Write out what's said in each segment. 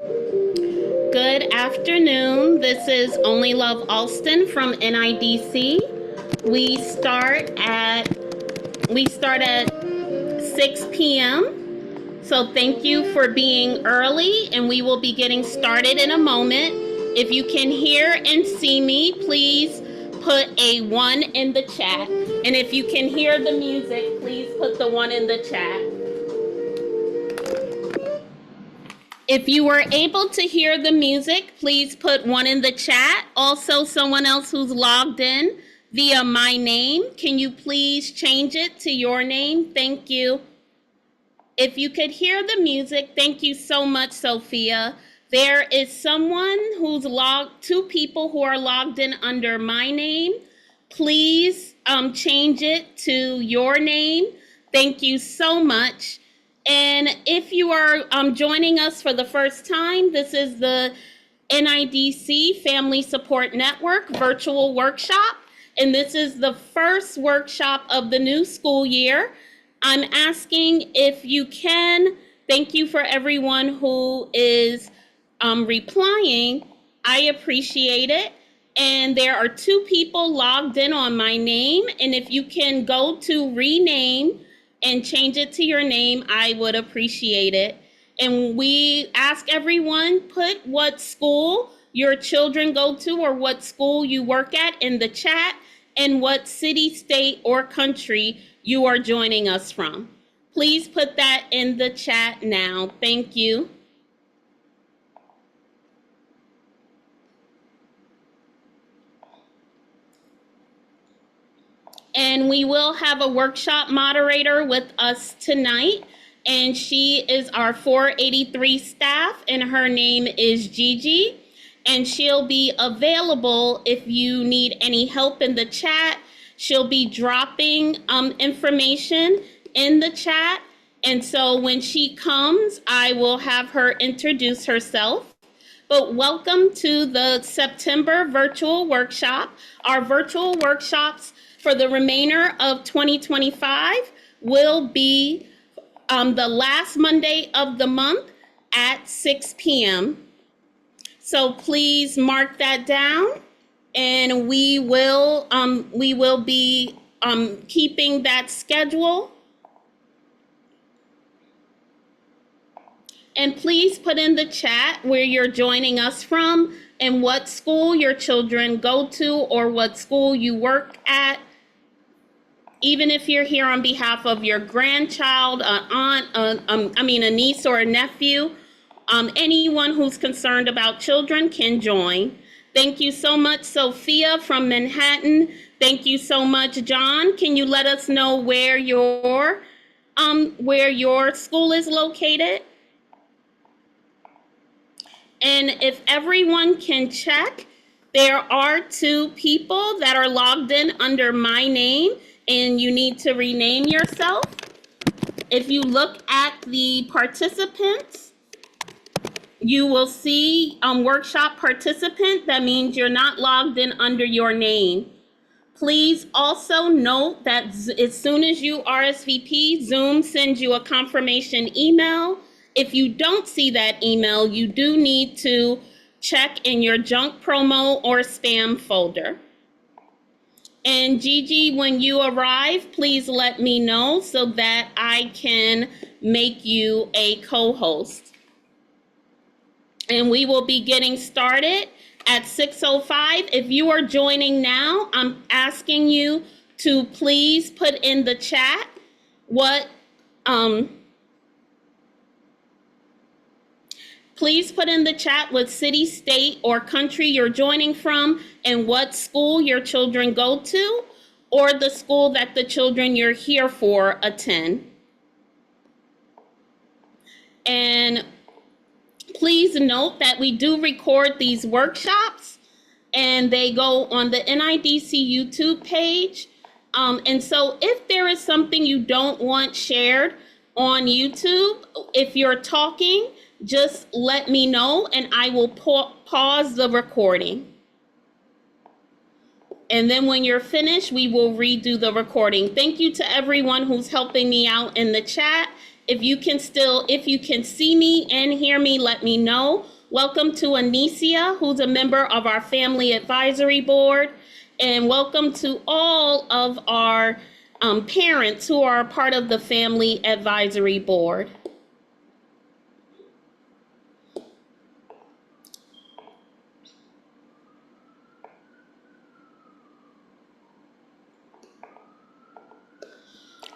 Good afternoon. This is Only Love Alston from NIDC. We start at 6 p.m. So thank you for being early, and we will be getting started in a moment. If you can hear and see me, please put a 1 in the chat. And if you can hear the music, please put the 1 in the chat. If you were able to hear the music, please put 1 in the chat. Also, someone else who's logged in via my name, can you please change it to your name? Thank you. If you could hear the music, thank you so much, Sophia. There is someone who's two people who are logged in under my name. Please change it to your name. Thank you so much. And if you are joining us for the first time, this is the NIDC Family Support Network virtual workshop. And this is the first workshop of the new school year. I'm asking if you can, thank you for everyone who is replying. I appreciate it. And there are 2 people logged in on my name. And if you can go to rename and change it to your name, I would appreciate it. And we ask everyone, put what school your children go to or what school you work at in the chat, and what city, state, or country you are joining us from. Please put that in the chat now. Thank you. And we will have a workshop moderator with us tonight, and she is our 483 staff, and her name is Gigi, and she'll be available if you need any help in the chat. She'll be dropping information in the chat, and so when she comes, I will have her introduce herself. But welcome to the September virtual workshop. Our virtual workshops for the remainder of 2025 will be the last Monday of the month at 6 p.m. So please mark that down, and we will be keeping that schedule. And please put in the chat where you're joining us from and what school your children go to or what school you work at. Even if you're here on behalf of your grandchild, a niece or a nephew, anyone who's concerned about children can join. Thank you so much, Sophia from Manhattan. Thank you so much, John. Can you let us know where your school is located? And if everyone can check, there are 2 people that are logged in under my name, and you need to rename yourself. If you look at the participants, you will see workshop participant. That means you're not logged in under your name. Please also note that as soon as you RSVP, Zoom sends you a confirmation email. If you don't see that email, you do need to check in your junk, promo, or spam folder. And Gigi, when you arrive, please let me know so that I can make you a co-host. And we will be getting started at 6:05. If you are joining now, I'm asking you to please put in the chat please put in the chat what city, state, or country you're joining from and what school your children go to or the school that the children you're here for attend. And please note that we do record these workshops and they go on the NIDC YouTube page. And so if there is something you don't want shared on YouTube, if you're talking, just let me know and I will pause the recording. And then when you're finished, we will redo the recording. Thank you to everyone who's helping me out in the chat If you can see me and hear me, let me know. Welcome to Anicia, who's a member of our Family Advisory Board. And welcome to all of our parents who are part of the Family Advisory Board.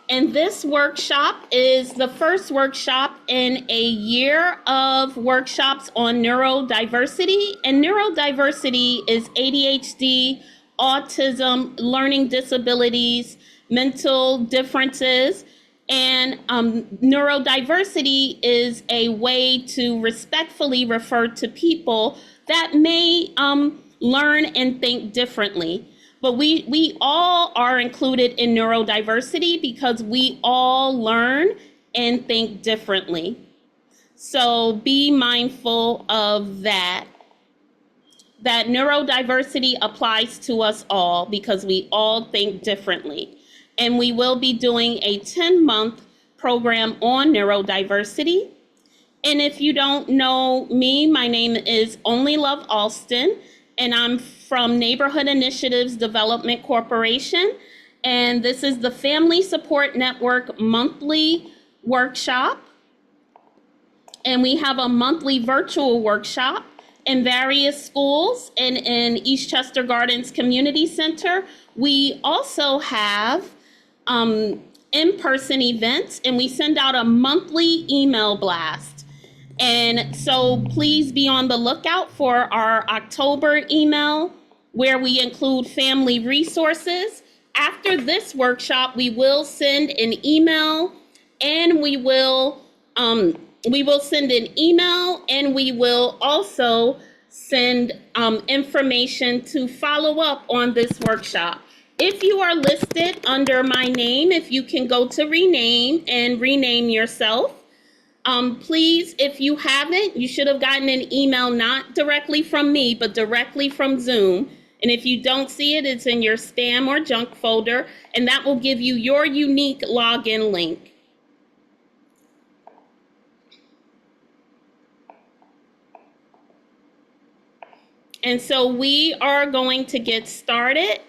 And this workshop is the first workshop in a year of workshops on neurodiversity. And neurodiversity is ADHD, autism, learning disabilities, mental differences. And neurodiversity is a way to respectfully refer to people that may learn and think differently. But we all are included in neurodiversity because we all learn and think differently. So be mindful of that. That neurodiversity applies to us all because we all think differently. And we will be doing a 10-month program on neurodiversity. And if you don't know me, my name is Only Love Alston, and I'm from Neighborhood Initiatives Development Corporation. And this is the Family Support Network monthly workshop. And we have a monthly virtual workshop in various schools and in Eastchester Gardens Community Center. We also have in-person events, and we send out a monthly email blast. And so please be on the lookout for our October email where we include family resources. After this workshop, we will send an email, and we will send an email, and we will also send information to follow up on this workshop. If you are listed under my name, if you can go to rename and rename yourself. Please, if you haven't, you should have gotten an email not directly from me, but directly from Zoom. And if you don't see it, it's in your spam or junk folder, and that will give you your unique login link. And so we are going to get started,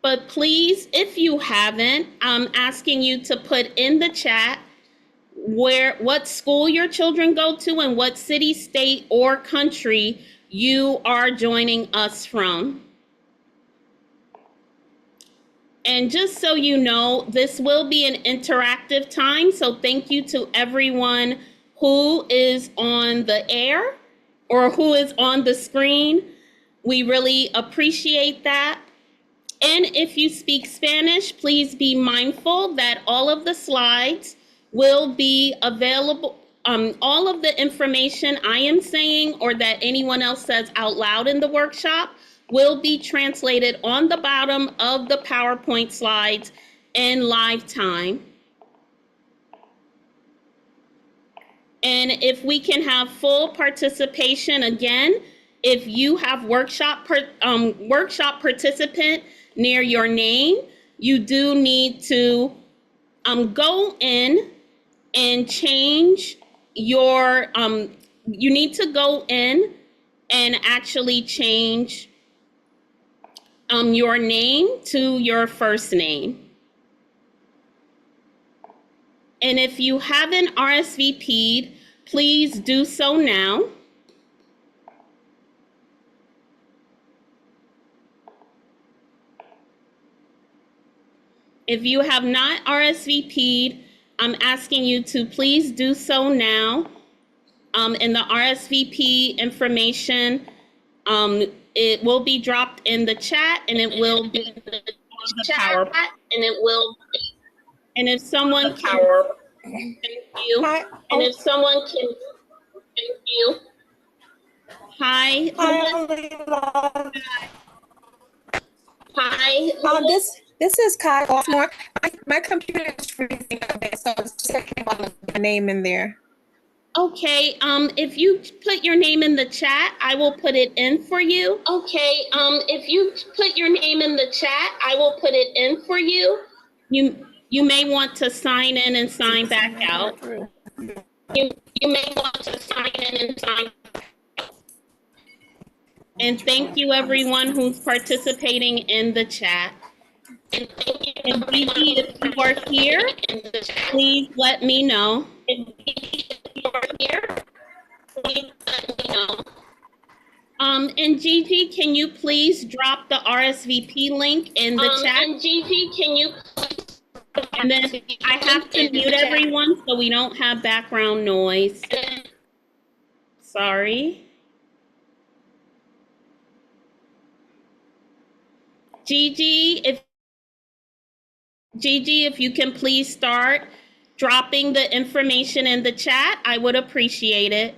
but please, if you haven't, I'm asking you to put in the chat what school your children go to and what city, state, or country you are joining us from. And just so you know, this will be an interactive time, so thank you to everyone who is on the air or who is on the screen. We really appreciate that. And if you speak Spanish, please be mindful that all of the slides will be available. All of the information I am saying or that anyone else says out loud in the workshop will be translated on the bottom of the PowerPoint slides in live time. And if we can have full participation again, if you have workshop participant near your name, you do need to go in and change your, you need to go in and actually change your name to your first name. And if you haven't RSVP'd, please do so now. If you have not RSVP'd, I'm asking you to please do so now. In the RSVP information, it will be dropped in the chat, and it will be in the PowerPoint. And if someone can, thank you. And if someone can, thank you. Hi. Hi. This is Kai Baltimore. My computer is freezing a bit, so I was checking on the name in there. Okay, if you put your name in the chat, I will put it in for you. Okay, if you put your name in the chat, I will put it in for you. You may want to sign in and sign back out. You may want to sign in and sign. And thank you everyone who's participating in the chat. And thank you And Gigi, if you are here, please let me know. And Gigi, if you are here, please let me know. And Gigi, can you please drop the RSVP link in the chat? And Gigi, can you please? And then I have to mute everyone so we don't have background noise. Sorry. Gigi, if you can please start dropping the information in the chat, I would appreciate it.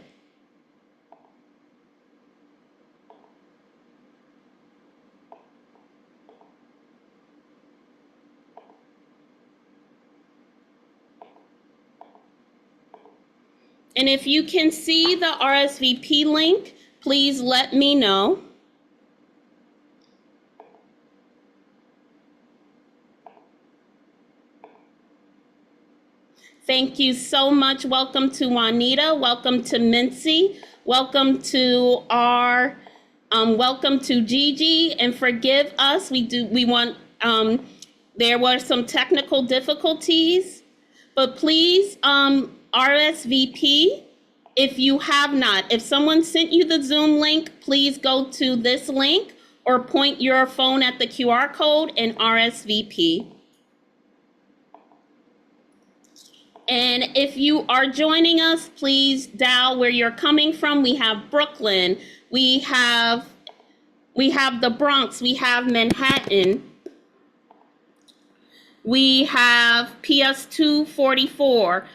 And if you can see the RSVP link, please let me know. Thank you so much. Welcome to Juanita. Welcome to Mincy. Welcome to welcome to Gigi. And forgive us. There were some technical difficulties, but please RSVP if you have not. If someone sent you the Zoom link, please go to this link or point your phone at the QR code and RSVP. And if you are joining us, please dial where you're coming from. We have Brooklyn, we have the Bronx, we have Manhattan, we have PS 244,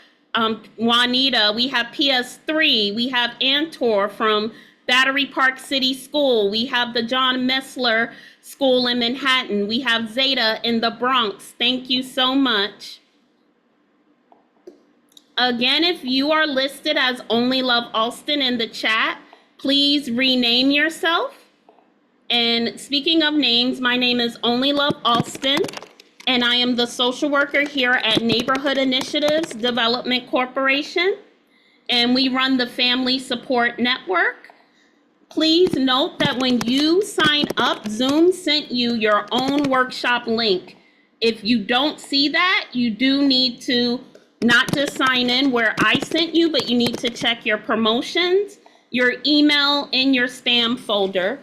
Juanita, we have PS 3, we have Antor from Battery Park City School, we have the John Messler School in Manhattan, we have Zeta in the Bronx. Thank you so much. Again, if you are listed as Only Love Alston in the chat, please rename yourself. And speaking of names, my name is Only Love Alston, and I am the social worker here at Neighborhood Initiatives Development Corporation, and we run the Family Support Network. Please note that when you sign up, Zoom sent you your own workshop link. If you don't see that, you do need to not just sign in where I sent you, but you need to check your promotions, your email, and your spam folder.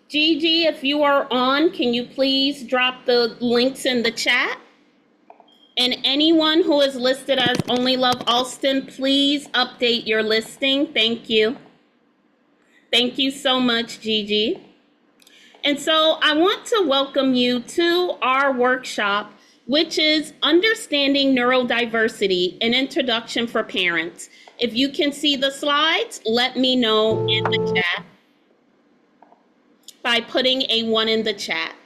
Gigi, if you are on, can you please drop the links in the chat? And anyone who is listed as Only Love Alston, please update your listing. Thank you. Thank you so much, Gigi. And so I want to welcome you to our workshop, which is Understanding Neurodiversity, an Introduction for Parents. If you can see the slides, let me know in the chat by putting a 1 in the chat.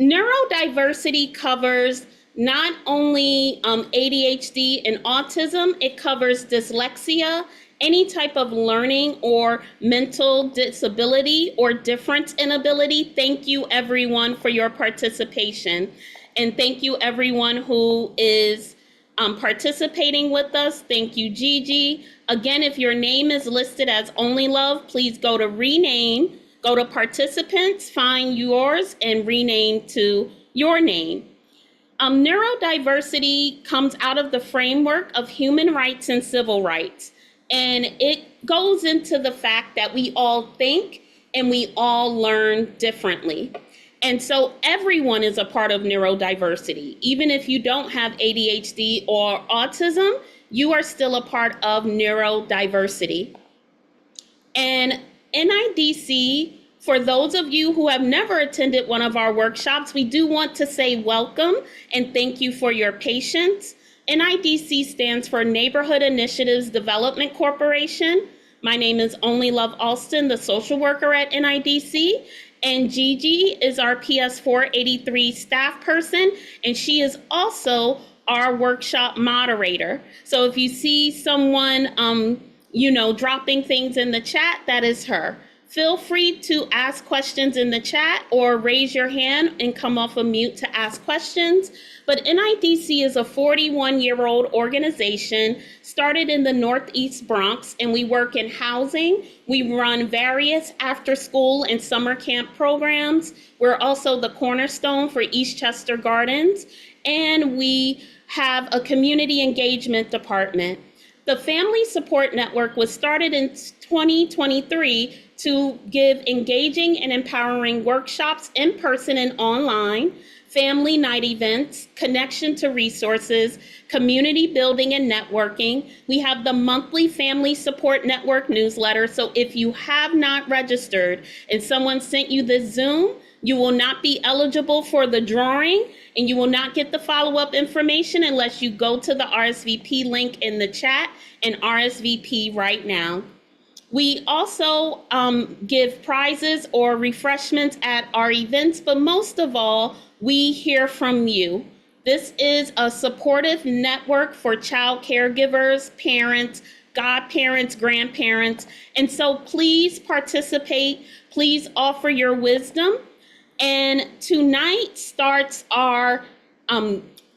Neurodiversity covers not only ADHD and autism, it covers dyslexia, any type of learning or mental disability or difference in ability. Thank you everyone for your participation. And thank you everyone who is participating with us. Thank you, Gigi. Again, if your name is listed as Only Love, please go to rename, go to participants, find yours and rename to your name. Neurodiversity comes out of the framework of human rights and civil rights. And it goes into the fact that we all think and we all learn differently. And so everyone is a part of neurodiversity. Even if you don't have ADHD or autism, you are still a part of neurodiversity. And NIDC, for those of you who have never attended one of our workshops, we do want to say welcome and thank you for your patience. NIDC stands for Neighborhood Initiatives Development Corporation. My name is Only Love Alston, the social worker at NIDC, and Gigi is our PS 483 staff person, and she is also our workshop moderator. So if you see someone, dropping things in the chat, that is her. Feel free to ask questions in the chat or raise your hand and come off of mute to ask questions. But NIDC is a 41-year-old organization started in the Northeast Bronx, and we work in housing. We run various after-school and summer camp programs. We're also the cornerstone for Eastchester Gardens, and we have a community engagement department. The Family Support Network was started in 2023 to give engaging and empowering workshops in person and online, family night events, connection to resources, community building and networking. We have the monthly Family Support Network newsletter. So if you have not registered and someone sent you this Zoom, you will not be eligible for the drawing, and you will not get the follow-up information unless you go to the RSVP link in the chat and RSVP right now. We also give prizes or refreshments at our events, but most of all, we hear from you. This is a supportive network for child caregivers, parents, godparents, grandparents, and so please participate. Please offer your wisdom. And tonight starts our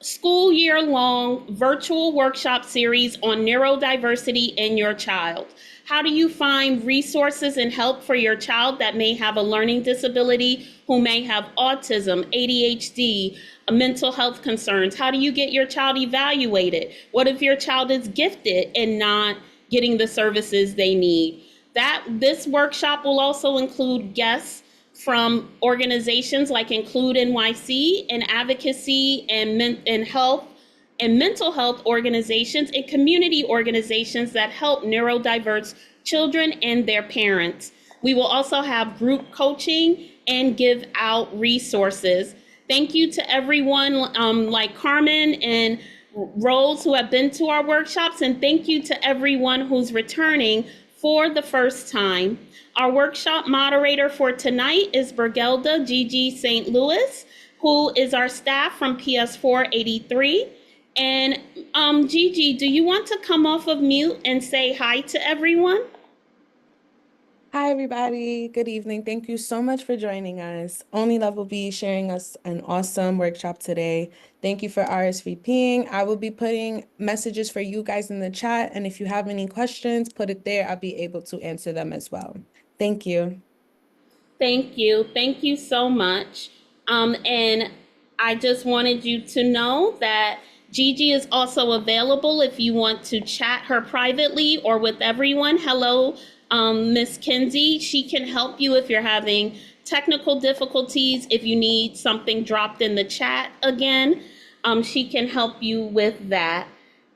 school year-long virtual workshop series on neurodiversity in your child. How do you find resources and help for your child that may have a learning disability, who may have autism, ADHD, mental health concerns? How do you get your child evaluated? What if your child is gifted and not getting the services they need? This workshop will also include guests from organizations like Include NYC and advocacy and health and mental health organizations and community organizations that help neurodiverse children and their parents. We will also have group coaching and give out resources. Thank you to everyone like Carmen and Rose who have been to our workshops, and thank you to everyone who's returning for the first time. Our workshop moderator for tonight is Bergelda Gigi St. Louis, who is our staff from PS483. And Gigi, do you want to come off of mute and say hi to everyone? Hi, everybody. Good evening. Thank you so much for joining us. Only Love will be sharing us an awesome workshop today. Thank you for RSVPing. I will be putting messages for you guys in the chat, and if you have any questions, put it there. I'll be able to answer them as well. Thank you. Thank you. Thank you so much. And I just wanted you to know that Gigi is also available if you want to chat her privately or with everyone. Hello, Miss Kinsey. She can help you if you're having technical difficulties. If you need something dropped in the chat again, she can help you with that.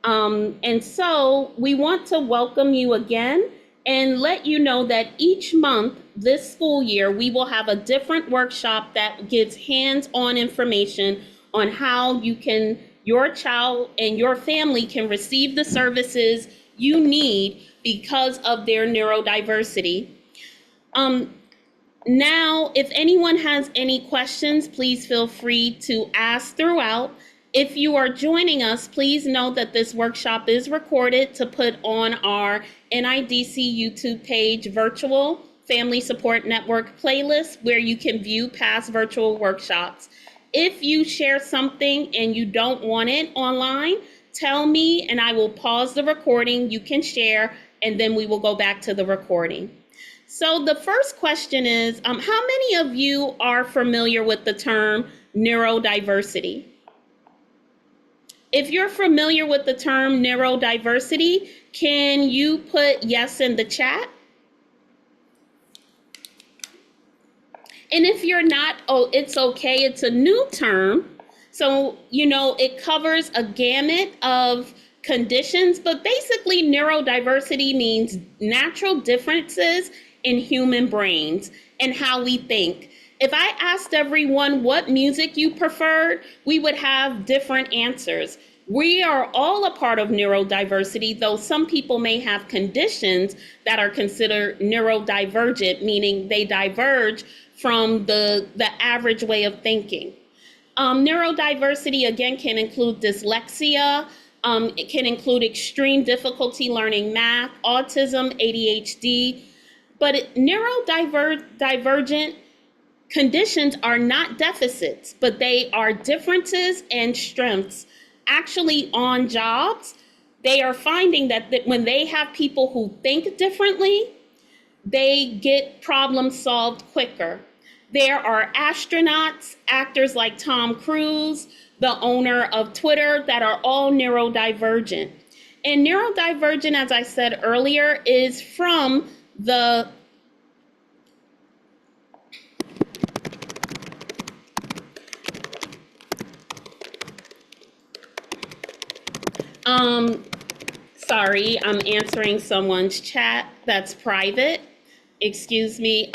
And so we want to welcome you again and let you know that each month this school year, we will have a different workshop that gives hands-on information on how your child and your family can receive the services you need because of their neurodiversity. Now, if anyone has any questions, please feel free to ask throughout. If you are joining us, please know that this workshop is recorded to put on our NIDC YouTube page virtual Family Support Network playlist where you can view past virtual workshops. If you share something and you don't want it online, tell me and I will pause the recording. You can share and then we will go back to the recording. So the first question is, how many of you are familiar with the term neurodiversity? If you're familiar with the term neurodiversity, can you put yes in the chat? And if you're not, oh, it's okay. It's a new term. So, it covers a gamut of conditions, but basically neurodiversity means natural differences in human brains and how we think. If I asked everyone what music you preferred, we would have different answers. We are all a part of neurodiversity, though some people may have conditions that are considered neurodivergent, meaning they diverge from the average way of thinking. Neurodiversity, again, can include dyslexia. It can include extreme difficulty learning math, autism, ADHD. But neurodivergent conditions are not deficits, but they are differences and strengths. Actually, on jobs, they are finding that when they have people who think differently, they get problems solved quicker. There are astronauts, actors like Tom Cruise, the owner of Twitter, that are all neurodivergent. And neurodivergent, as I said earlier, is from the sorry, I'm answering someone's chat that's private. Excuse me.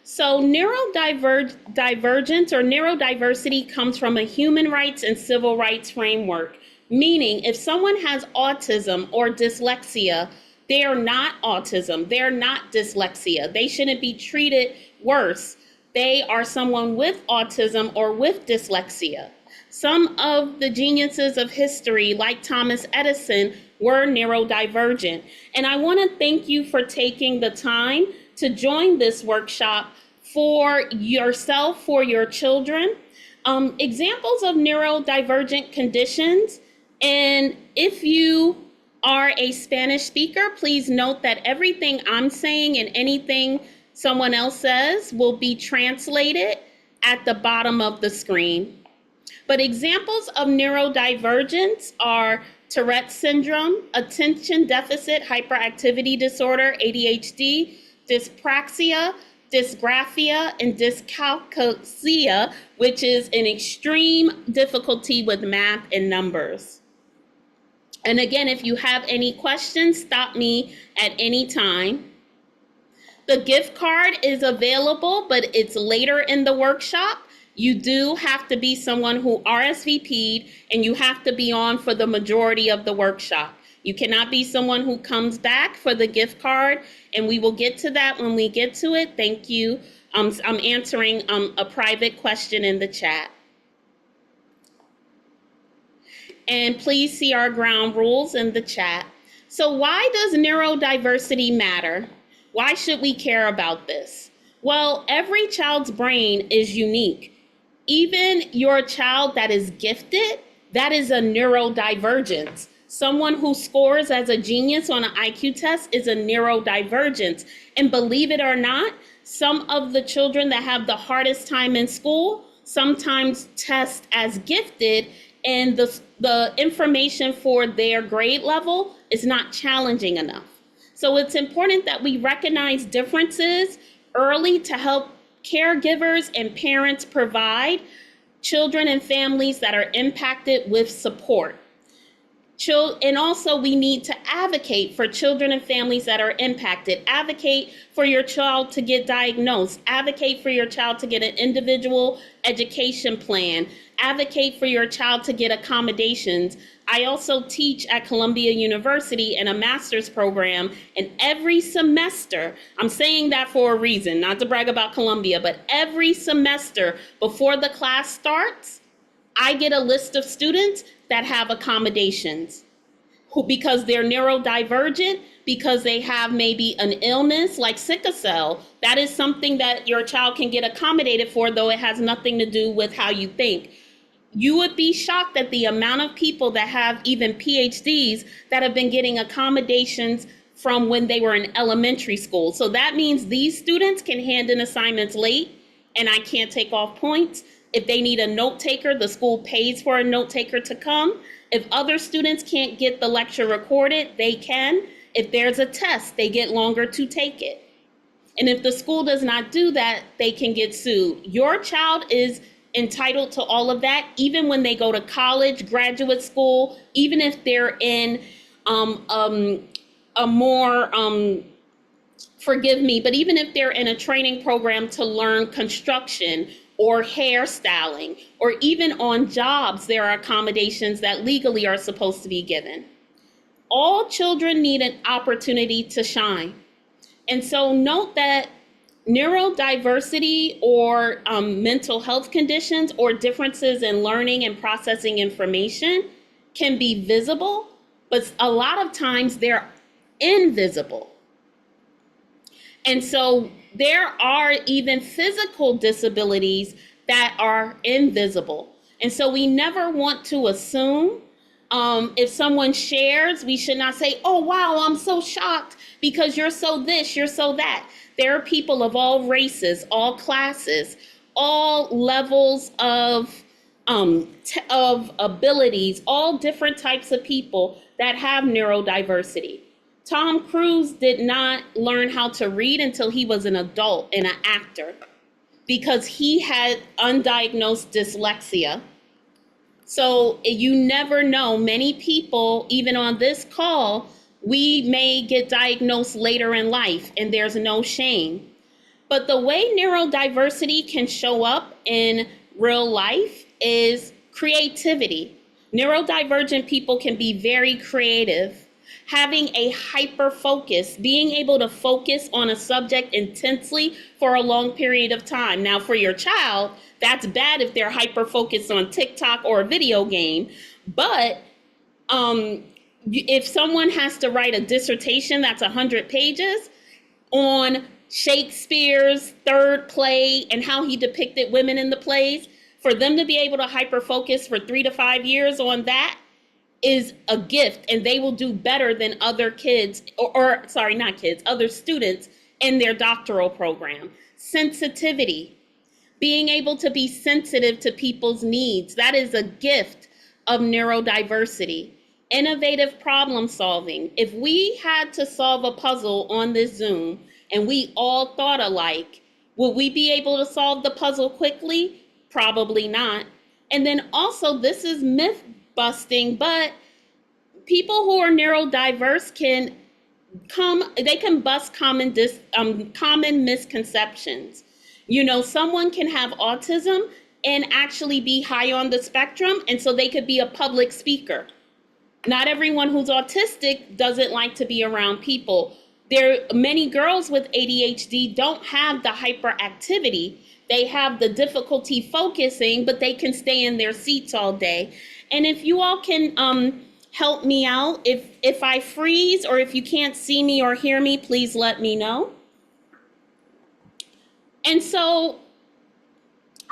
So neurodivergence or neurodiversity comes from a human rights and civil rights framework, meaning if someone has autism or dyslexia, they are not autism, they're not dyslexia. They shouldn't be treated worse. They are someone with autism or with dyslexia. Some of the geniuses of history, like Thomas Edison, were neurodivergent. And I want to thank you for taking the time to join this workshop for yourself, for your children. Examples of neurodivergent conditions. And if you are a Spanish speaker, please note that everything I'm saying and anything someone else says will be translated at the bottom of the screen. But examples of neurodivergence are Tourette syndrome, attention deficit hyperactivity disorder, ADHD, dyspraxia, dysgraphia, and dyscalculia, which is an extreme difficulty with math and numbers. And again, if you have any questions, stop me at any time. The gift card is available, but it's later in the workshop. You do have to be someone who RSVP'd, and you have to be on for the majority of the workshop. You cannot be someone who comes back for the gift card, and we will get to that when we get to it. Thank you. I'm answering a private question in the chat. And please see our ground rules in the chat. So why does neurodiversity matter? Why should we care about this? Well, every child's brain is unique. Even your child that is gifted, that is a neurodivergence. Someone who scores as a genius on an IQ test is a neurodivergence. And believe it or not, some of the children that have the hardest time in school sometimes test as gifted, and the information for their grade level is not challenging enough. So it's important that we recognize differences early to help caregivers and parents provide children and families that are impacted with support. And also we need to advocate for children and families that are impacted. Advocate for your child to get diagnosed. Advocate for your child to get an individual education plan. Advocate for your child to get accommodations. I also teach at Columbia University in a master's program, and every semester, I'm saying that for a reason, not to brag about Columbia, but every semester before the class starts, I get a list of students that have accommodations because they're neurodivergent, because they have maybe an illness like sickle cell. That is something that your child can get accommodated for, though it has nothing to do with how you think. You would be shocked at the amount of people that have even PhDs that have been getting accommodations from when they were in elementary school. So that means these students can hand in assignments late, and I can't take off points. If they need a note taker, the school pays for a note taker to come. If other students can't get the lecture recorded, they can. If there's a test, they get longer to take it. And if the school does not do that, they can get sued. Your child is entitled to all of that, even when they go to college, graduate school, even if they're in a more, forgive me, but even if they're in a training program to learn construction or hairstyling, or even on jobs, there are accommodations that legally are supposed to be given. All children need an opportunity to shine. And so note that neurodiversity or mental health conditions or differences in learning and processing information can be visible, but a lot of times they're invisible. And so there are even physical disabilities that are invisible. And so we never want to assume if someone shares, we should not say, oh, wow, I'm so shocked because you're so this, you're so that. There are people of all races, all classes, all levels of abilities, all different types of people that have neurodiversity. Tom Cruise did not learn how to read until he was an adult and an actor because he had undiagnosed dyslexia. So you never know. Many people, even on this call, we may get diagnosed later in life, and there's no shame. But the way neurodiversity can show up in real life is creativity. Neurodivergent people can be very creative. Having a hyper focus, being able to focus on a subject intensely for a long period of time. Now, for your child, that's bad if they're hyper focused on TikTok or a video game. But if someone has to write a dissertation that's 100 pages on Shakespeare's third play and how he depicted women in the plays, for them to be able to hyper focus for 3 to 5 years on that is a gift, and they will do better than other kids, or sorry, not kids, other students in their doctoral program. Sensitivity, being able to be sensitive to people's needs, that is a gift of neurodiversity. Innovative problem solving. If we had to solve a puzzle on this Zoom and we all thought alike, would we be able to solve the puzzle quickly? Probably not. And then also, this is myth busting, but people who are neurodiverse can bust common misconceptions. You know, someone can have autism and actually be high on the spectrum, and so they could be a public speaker. Not everyone who's autistic doesn't like to be around people. Many girls with ADHD don't have the hyperactivity. They have the difficulty focusing, but they can stay in their seats all day. And if you all can help me out, if I freeze or if you can't see me or hear me, please let me know. And so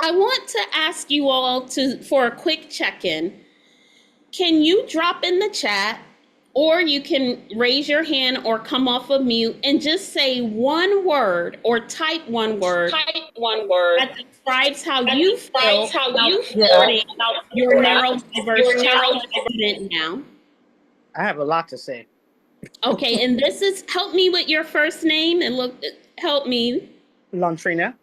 I want to ask you all for a quick check-in. Can you drop in the chat, or you can raise your hand or come off of mute and just say one word or type one word that describes how you feel about supporting your neurodiverse child student now. I have a lot to say. Okay, and this is, help me with your first name and help me. Lontrina.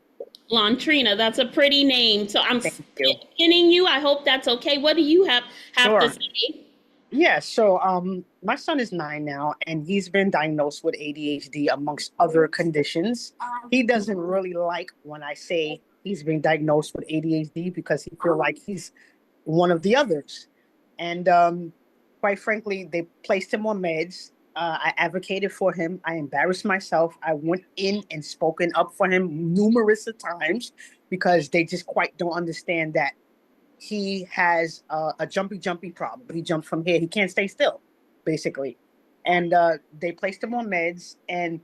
Lontrina, that's a pretty name. So I'm Thank skinning you. I hope that's okay. What do you have Sure. to say? Yeah, so my son is 9 now, and he's been diagnosed with ADHD amongst other conditions. He doesn't really like when I say he's been diagnosed with ADHD because he feels like he's one of the others. And quite frankly, they placed him on meds. I advocated for him. I embarrassed myself. I went in and spoken up for him numerous times because they just quite don't understand that he has a jumpy problem. He jumps from here. He can't stay still, basically. And they placed him on meds, and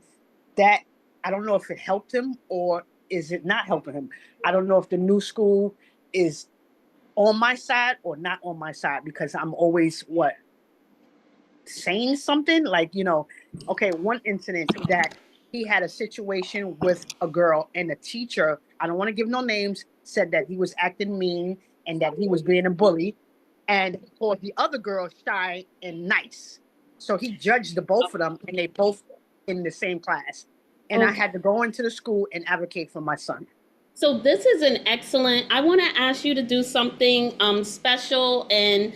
that, I don't know if it helped him or is it not helping him. I don't know if the new school is on my side or not on my side, because I'm always saying something like, okay, one incident that he had a situation with a girl, and the teacher, I don't want to give no names, said that he was acting mean and that he was being a bully, and called the other girl shy and nice. So he judged the both of them, and they both in the same class. And I had to go into the school and advocate for my son. So this is an excellent, I want to ask you to do something special, and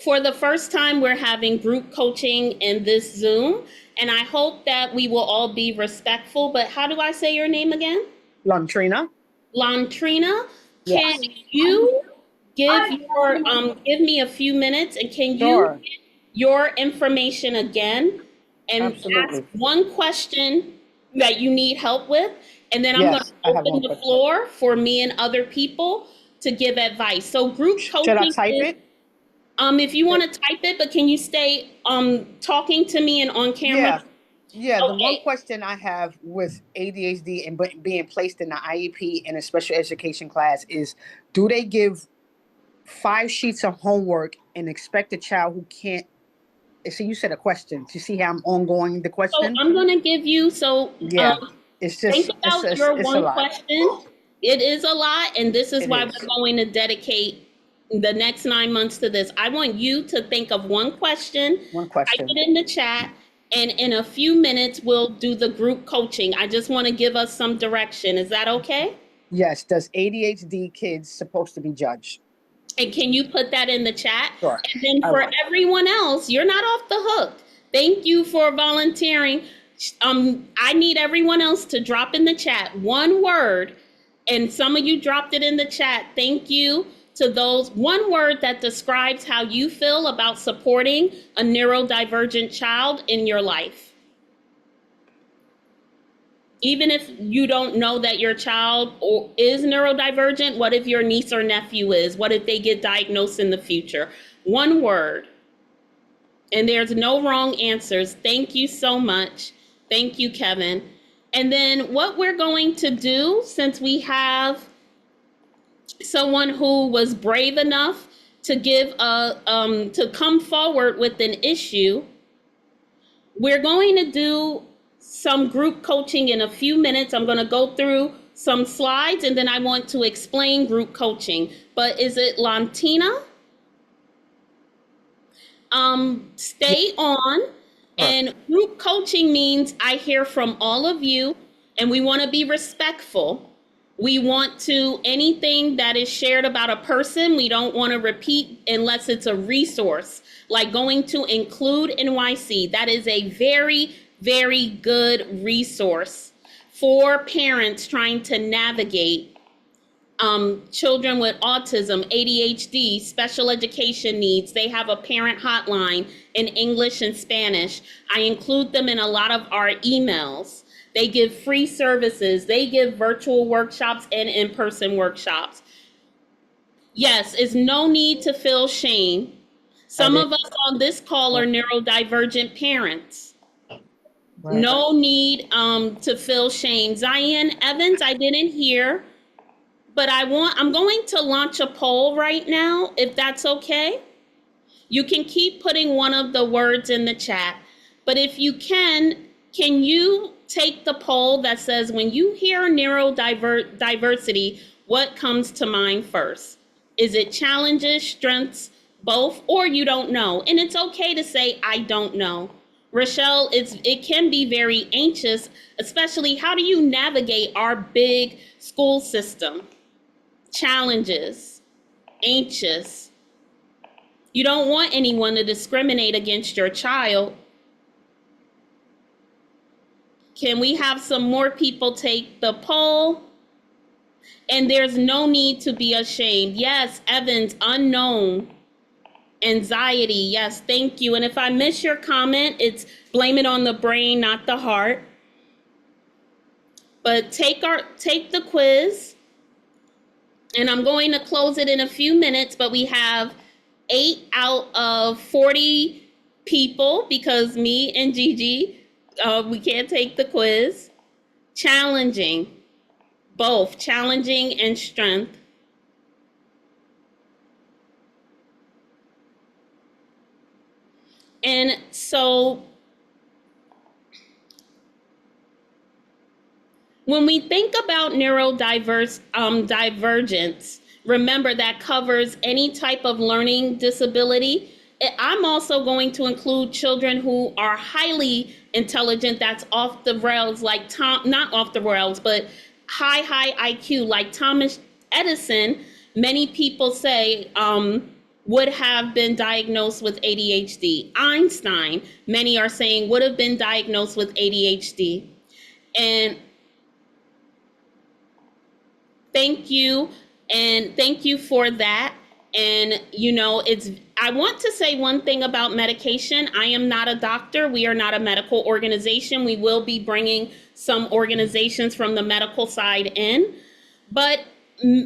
for the first time, we're having group coaching in this Zoom, and I hope that we will all be respectful. But how do I say your name again? Lontrina. Lontrina, Yes. can you give me a few minutes, and can Sure. you give your information again and Absolutely. ask one question that you need help with, and then I'm Yes, I going have to one open the question. floor for me and other people to give advice. So group coaching. Should I type it? If you want to type it, but can you stay talking to me and on camera? Yeah. Yeah, the one Okay. question I have with ADHD and being placed in the IEP in a special education class is, do they give 5 sheets of homework and expect a child who can't? So you said a question. Do you see how I'm ongoing the So question? I'm going to give you, Yeah, it's think just about your it's a one lot. question. It is a lot, and this is It why is we're going to dedicate the next 9 months to this. I want you to think of one question, one type question. it in the chat, and in a few minutes, we'll do the group coaching. I just want to give us some direction. Is that okay? Yes. Does ADHD kids supposed to be judged? And can you put that in the chat? Sure. And then I for will. everyone else, you're not off the hook. Thank you for volunteering. I need everyone else to drop in the chat one word, and some of you dropped it in the chat. Thank you to those. One word that describes how you feel about supporting a neurodivergent child in your life. Even if you don't know that your child is neurodivergent, what if your niece or nephew is? What if they get diagnosed in the future? One word. And there's no wrong answers. Thank you so much. Thank you, Kevin. And then what we're going to do, since we have someone who was brave enough to to come forward with an issue, we're going to do some group coaching in a few minutes. I'm going to go through some slides and then I want to explain group coaching. But is it Lantina? Stay on. And group coaching means I hear from all of you and we want to be respectful. We want to, anything that is shared about a person, we don't want to repeat unless it's a resource, like going to Include NYC. That is a very, very good resource for parents trying to navigate children with autism, ADHD, special education needs. They have a parent hotline in English and Spanish. I include them in a lot of our emails. They give free services. They give virtual workshops and in-person workshops. Yes, it's no need to feel shame. Some of us on this call are neurodivergent parents. Right. No need to feel shame. Zion Evans, I didn't hear. But I'm going to launch a poll right now, if that's okay. You can keep putting one of the words in the chat. But if you can you take the poll that says, when you hear neurodiversity, what comes to mind first? Is it challenges, strengths, both, or you don't know? And it's okay to say, I don't know. Rochelle, it can be very anxious, especially how do you navigate our big school system? Challenges, anxious. You don't want anyone to discriminate against your child. Can we have some more people take the poll? And there's no need to be ashamed. Yes, Evans, unknown. Anxiety, yes, thank you. And if I miss your comment, it's blame it on the brain, not the heart. But take the quiz. And I'm going to close it in a few minutes, but we have 8 out of 40 people because me and Gigi, we can't take the quiz. Challenging, both challenging and strength. And so when we think about divergence, remember that covers any type of learning disability. I'm also going to include children who are highly intelligent, that's off the rails, like not off the rails, but high IQ, like Thomas Edison, many people say would have been diagnosed with ADHD. Einstein, many are saying would have been diagnosed with ADHD. And thank you for that. And I want to say one thing about medication. I am not a doctor. We are not a medical organization. We will be bringing some organizations from the medical side in, but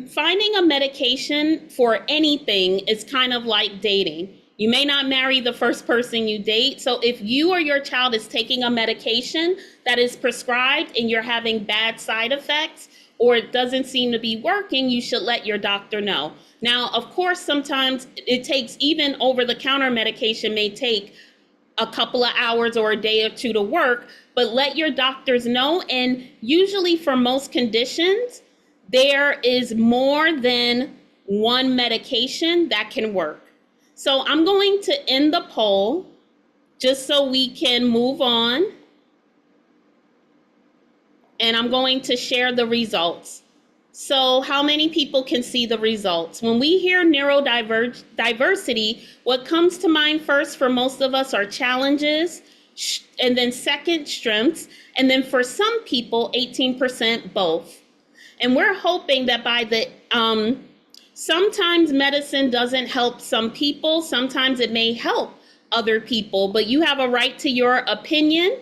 finding a medication for anything is kind of like dating. You may not marry the first person you date. So if you or your child is taking a medication that is prescribed and you're having bad side effects, or it doesn't seem to be working, you should let your doctor know. Now, of course, sometimes it takes, even over-the-counter medication may take a couple of hours or a day or two to work, but let your doctors know. And usually for most conditions, there is more than one medication that can work. So I'm going to end the poll just so we can move on. And I'm going to share the results. So how many people can see the results? When we hear neurodiversity, what comes to mind first for most of us are challenges, and then second, strengths, and then for some people, 18% both. And we're hoping that by the, sometimes medicine doesn't help some people, sometimes it may help other people, but you have a right to your opinion.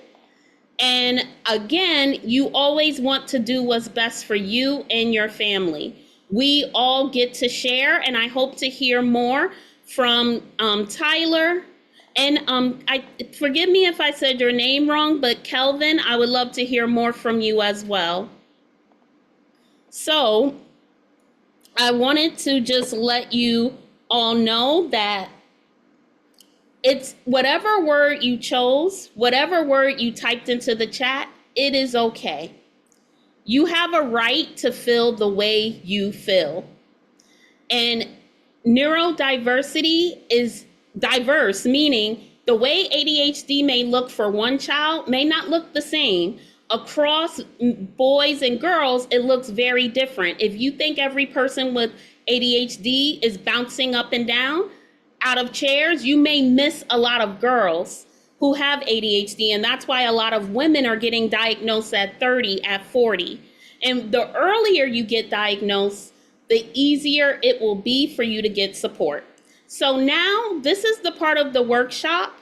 And again, you always want to do what's best for you and your family. We all get to share, and I hope to hear more from Tyler. And forgive me if I said your name wrong, but Kelvin, I would love to hear more from you as well. So I wanted to just let you all know that it's whatever word you chose, whatever word you typed into the chat, it is okay. You have a right to feel the way you feel. And neurodiversity is diverse, meaning the way ADHD may look for one child may not look the same. Across boys and girls, it looks very different. If you think every person with ADHD is bouncing up and down out of chairs, you may miss a lot of girls who have ADHD, and that's why a lot of women are getting diagnosed at 30, at 40. And the earlier you get diagnosed, the easier it will be for you to get support. So now this is the part of the workshop.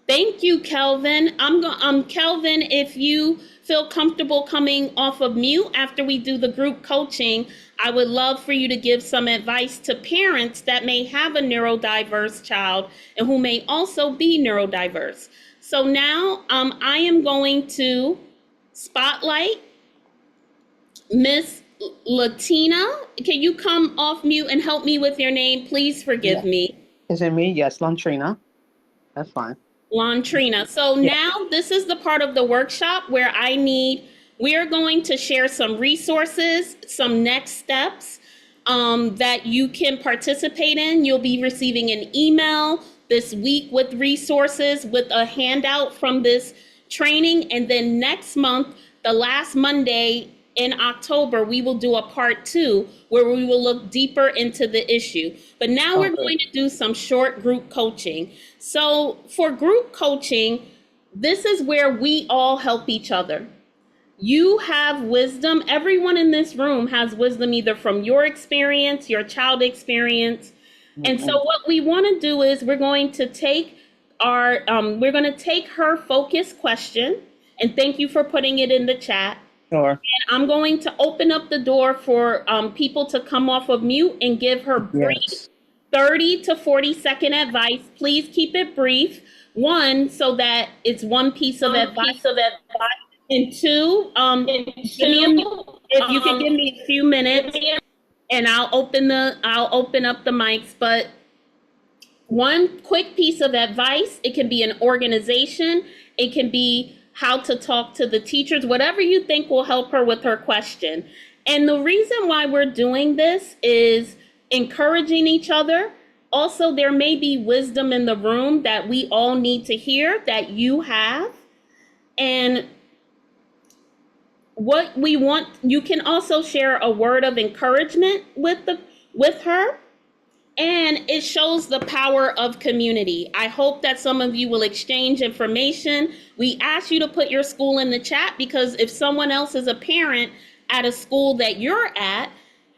Thank you, Kelvin. Kelvin, if you feel comfortable coming off of mute after we do the group coaching, I would love for you to give some advice to parents that may have a neurodiverse child and who may also be neurodiverse. So now I am going to spotlight Miss Latina. Can you come off mute and help me with your name? Please forgive me. Is it me? Yes, Lontrina. That's fine. Lontrina. So now this is the part of the workshop where we are going to share some resources, some next steps that you can participate in. You'll be receiving an email this week with resources, with a handout from this training. And then next month, the last Monday in October, we will do a part 2 where we will look deeper into the issue. But now we're going to do some short group coaching. So for group coaching, this is where we all help each other. You have wisdom. Everyone in this room has wisdom either from your experience, your child experience. And so what we want to do is we're going to take her focus question, and thank you for putting it in the chat. Sure. And I'm going to open up the door for people to come off of mute and give her brief 30 to 40 second advice. Please keep it brief. One, so that it's one piece of advice. And two, if you can give me a few minutes, and I'll open up the mics. But one quick piece of advice, it can be an organization, it can be how to talk to the teachers, whatever you think will help her with her question. And the reason why we're doing this is encouraging each other. Also, there may be wisdom in the room that we all need to hear that you have. And what we want, you can also share a word of encouragement with her. And it shows the power of community. I hope that some of you will exchange information. We ask you to put your school in the chat because if someone else is a parent at a school that you're at,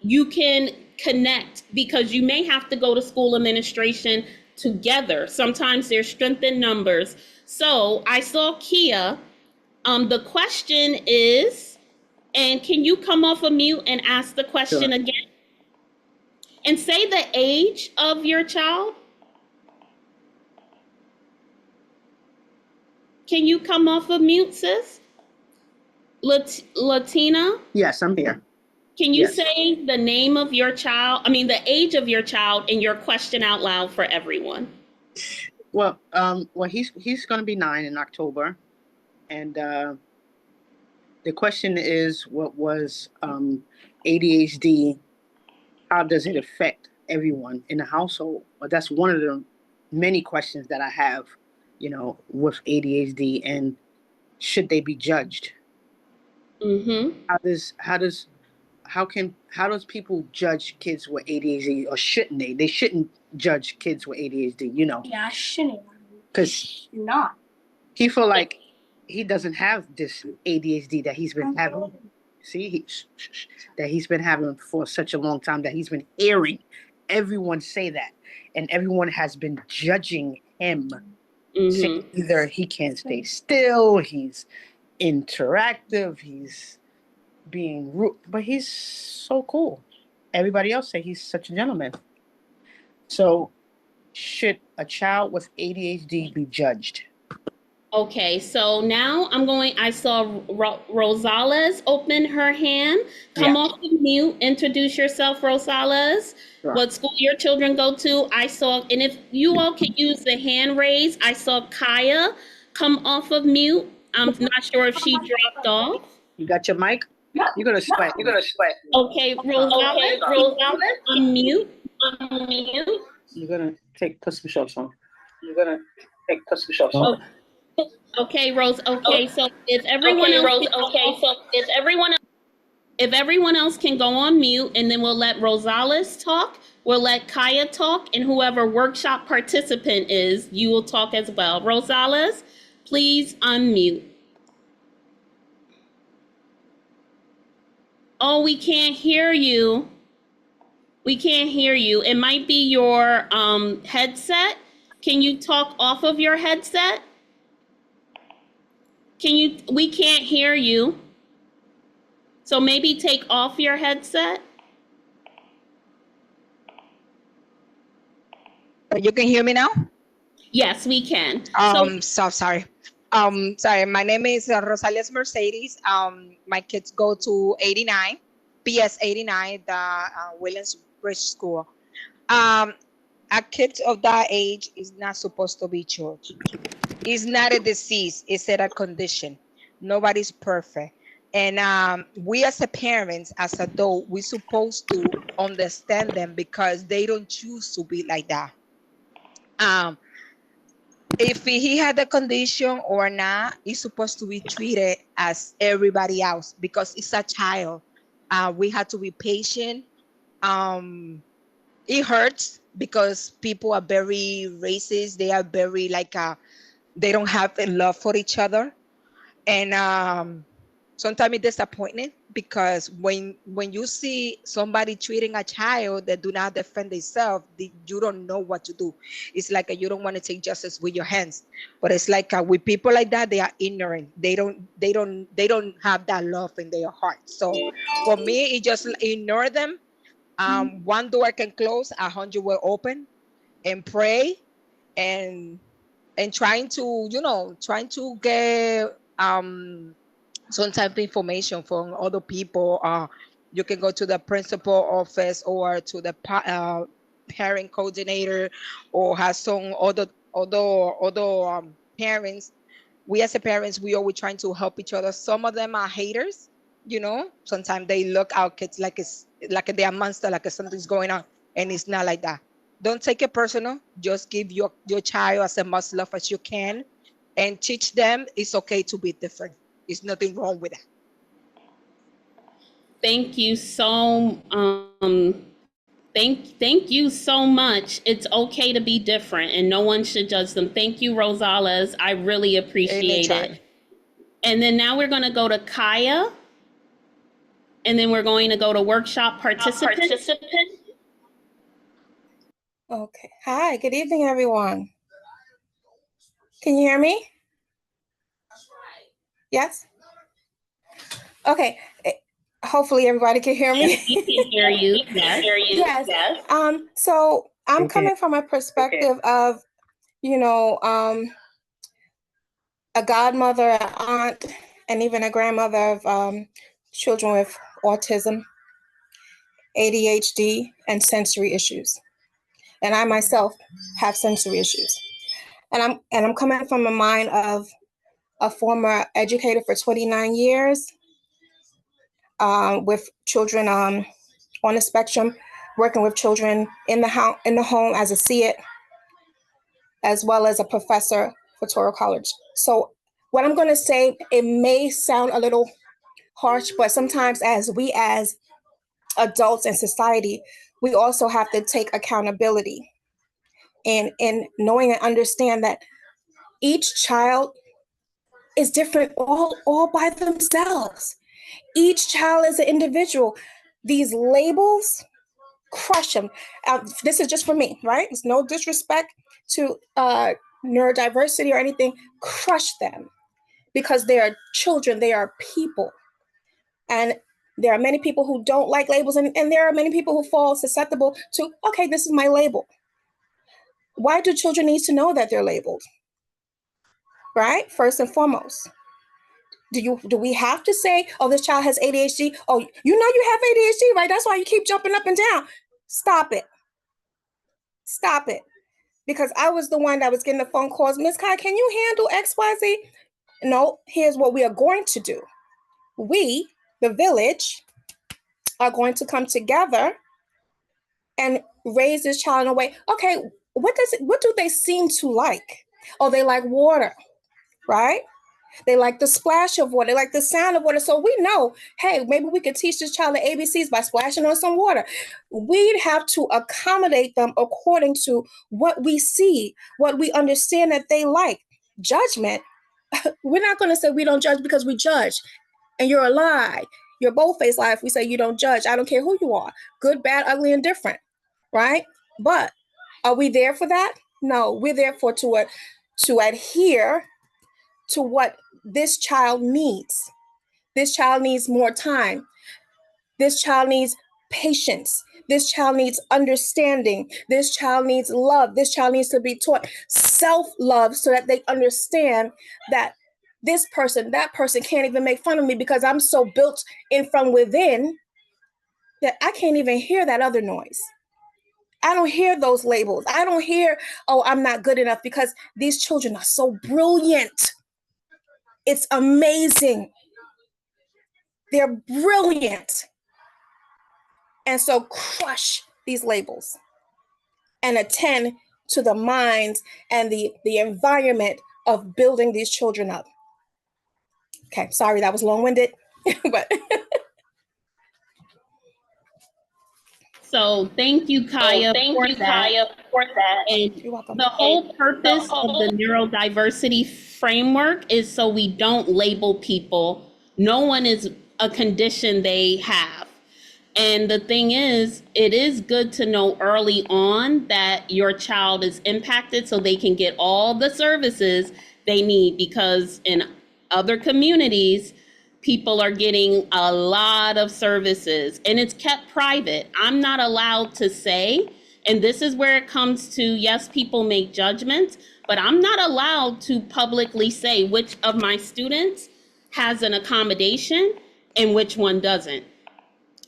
you can connect because you may have to go to school administration together. Sometimes there's strength in numbers. So I saw Kia. The question is, and can you come off of mute and ask the question again? And say the age of your child. Can you come off of mute, sis? Latina? Yes, I'm here. Can you Yes. say the name of your child, the age of your child, and your question out loud for everyone? Well, he's going to be 9 in October, and the question is, what was ADHD? How does it affect everyone in the household? Well, that's one of the many questions that I have, with ADHD, and should they be judged? Mm-hmm. How does people judge kids with ADHD, or shouldn't they? They shouldn't judge kids with ADHD, Yeah, I shouldn't. because Not. he feel like he doesn't have this ADHD that he's been having. See, that he's been having for such a long time, that he's been hearing everyone say that, and everyone has been judging him. Saying either he can't stay still, he's interactive, he's being rude, but he's so cool. Everybody else say he's such a gentleman. So, should a child with ADHD be judged? Okay, so now I saw Rosales open her hand. Come off the mute, introduce yourself, Rosales. Sure. What school your children go to. And if you all can use the hand raise, I saw Kaya come off of mute. I'm not sure if she dropped off. You got your mic? You're gonna sweat. Okay, Rosales, unmute. You're gonna put some shorts on. Okay, Rose. Okay, so if everyone else can go on mute, and then we'll let Rosales talk, we'll let Kaya talk, and whoever workshop participant is, you will talk as well. Rosales, please unmute. Oh, we can't hear you. We can't hear you. It might be your headset. Can you talk off of your headset? We can't hear you. So maybe take off your headset. You can hear me now? Yes, we can. So sorry. Sorry, my name is Rosales Mercedes. My kids go to 89, PS 89, the Williamsbridge School. A kid of that age is not supposed to be judged. It's not a disease, it's a condition. Nobody's perfect. And we as a parents, as adults, we're supposed to understand them because they don't choose to be like that. If he had a condition or not, he's supposed to be treated as everybody else because it's a child. We have to be patient. It hurts because people are very racist. They are very they don't have a love for each other. And sometimes it's disappointing because when you see somebody treating a child that do not defend themselves, you don't know what to do. It's like you don't want to take justice with your hands, but it's like with people like that, they are ignorant. They don't have that love in their heart. So for me, it just ignore them. One door can close, 100 will open, and pray and trying to get some type of information from other people. You can go to the principal office or to the parent coordinator, or have some other parents. We as a parents, we always trying to help each other. Some of them are haters, sometimes they look our kids like they're a monster, like something's going on, and it's not like that. Don't take it personal. Just give your child as much love as you can and teach them it's okay to be different. There's nothing wrong with that. Thank you so thank you so much. It's okay to be different and no one should judge them. Thank you, Rosales. I really appreciate it. And then now we're going to go to Kaya. And then we're going to go to workshop participant. Okay. Hi, good evening, everyone. Can you hear me? Yes? Okay. Hopefully everybody can hear me. Yes, we can hear you. Yes. Yes. So I'm Okay. coming from a perspective of, you know, a godmother, an aunt, and even a grandmother of children with autism, ADHD, and sensory issues. And I myself have sensory issues. And I'm coming from a mind of a former educator for 29 years with children on the spectrum, working with children in the home as a SEED, as well as a professor for Touro College. So what I'm going to say, it may sound a little harsh, but sometimes as adults in society, we also have to take accountability and knowing and understand that each child is different all by themselves. Each child is an individual. These labels crush them. This is just for me, right? It's no disrespect to neurodiversity or anything. Crush them because they are children, they are people. And there are many people who don't like labels, and there are many people who fall susceptible to, okay, this is my label. Why do children need to know that they're labeled? Right? First and foremost. Do we have to say, oh, this child has ADHD? Oh, you know you have ADHD, right? That's why you keep jumping up and down. Stop it. Stop it. Because I was the one that was getting the phone calls. Miss Kai, can you handle XYZ? No, here's what we are going to do. We, the village, are going to come together and raise this child in a way. Okay, what do they seem to like? Oh, they like water, right? They like the splash of water, they like the sound of water. So we know, hey, maybe we could teach this child the ABCs by splashing on some water. We'd have to accommodate them according to what we see, what we understand that they like. Judgment, we're not going to say we don't judge because we judge. And you're a lie. You're a bold-faced lie if we say you don't judge. I don't care who you are, good, bad, ugly, and different, right? But are we there for that? No, we're there for to adhere to what this child needs. This child needs more time. This child needs patience. This child needs understanding. This child needs love. This child needs to be taught self-love so that they understand that this person, that person can't even make fun of me because I'm so built in from within that I can't even hear that other noise. I don't hear those labels. I don't hear, oh, I'm not good enough, because these children are so brilliant. It's amazing. They're brilliant. And so crush these labels and attend to the minds and the environment of building these children up. Okay, sorry, that was long-winded, but So thank you, Kaya, for that. And you're welcome. the whole purpose of the neurodiversity framework is so we don't label people. No one is a condition they have. And the thing is, it is good to know early on that your child is impacted so they can get all the services they need, because in other communities, people are getting a lot of services and it's kept private. I'm not allowed to say, and this is where it comes to, yes, people make judgments, but I'm not allowed to publicly say which of my students has an accommodation and which one doesn't.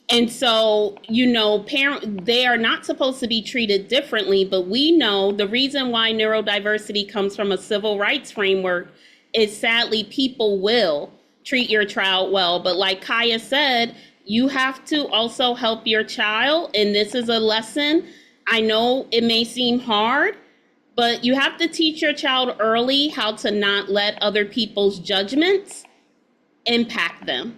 And so, they are not supposed to be treated differently, but we know the reason why neurodiversity comes from a civil rights framework is, sadly, people will treat your child well. But like Kaya said, you have to also help your child. And this is a lesson. I know it may seem hard, but you have to teach your child early how to not let other people's judgments impact them,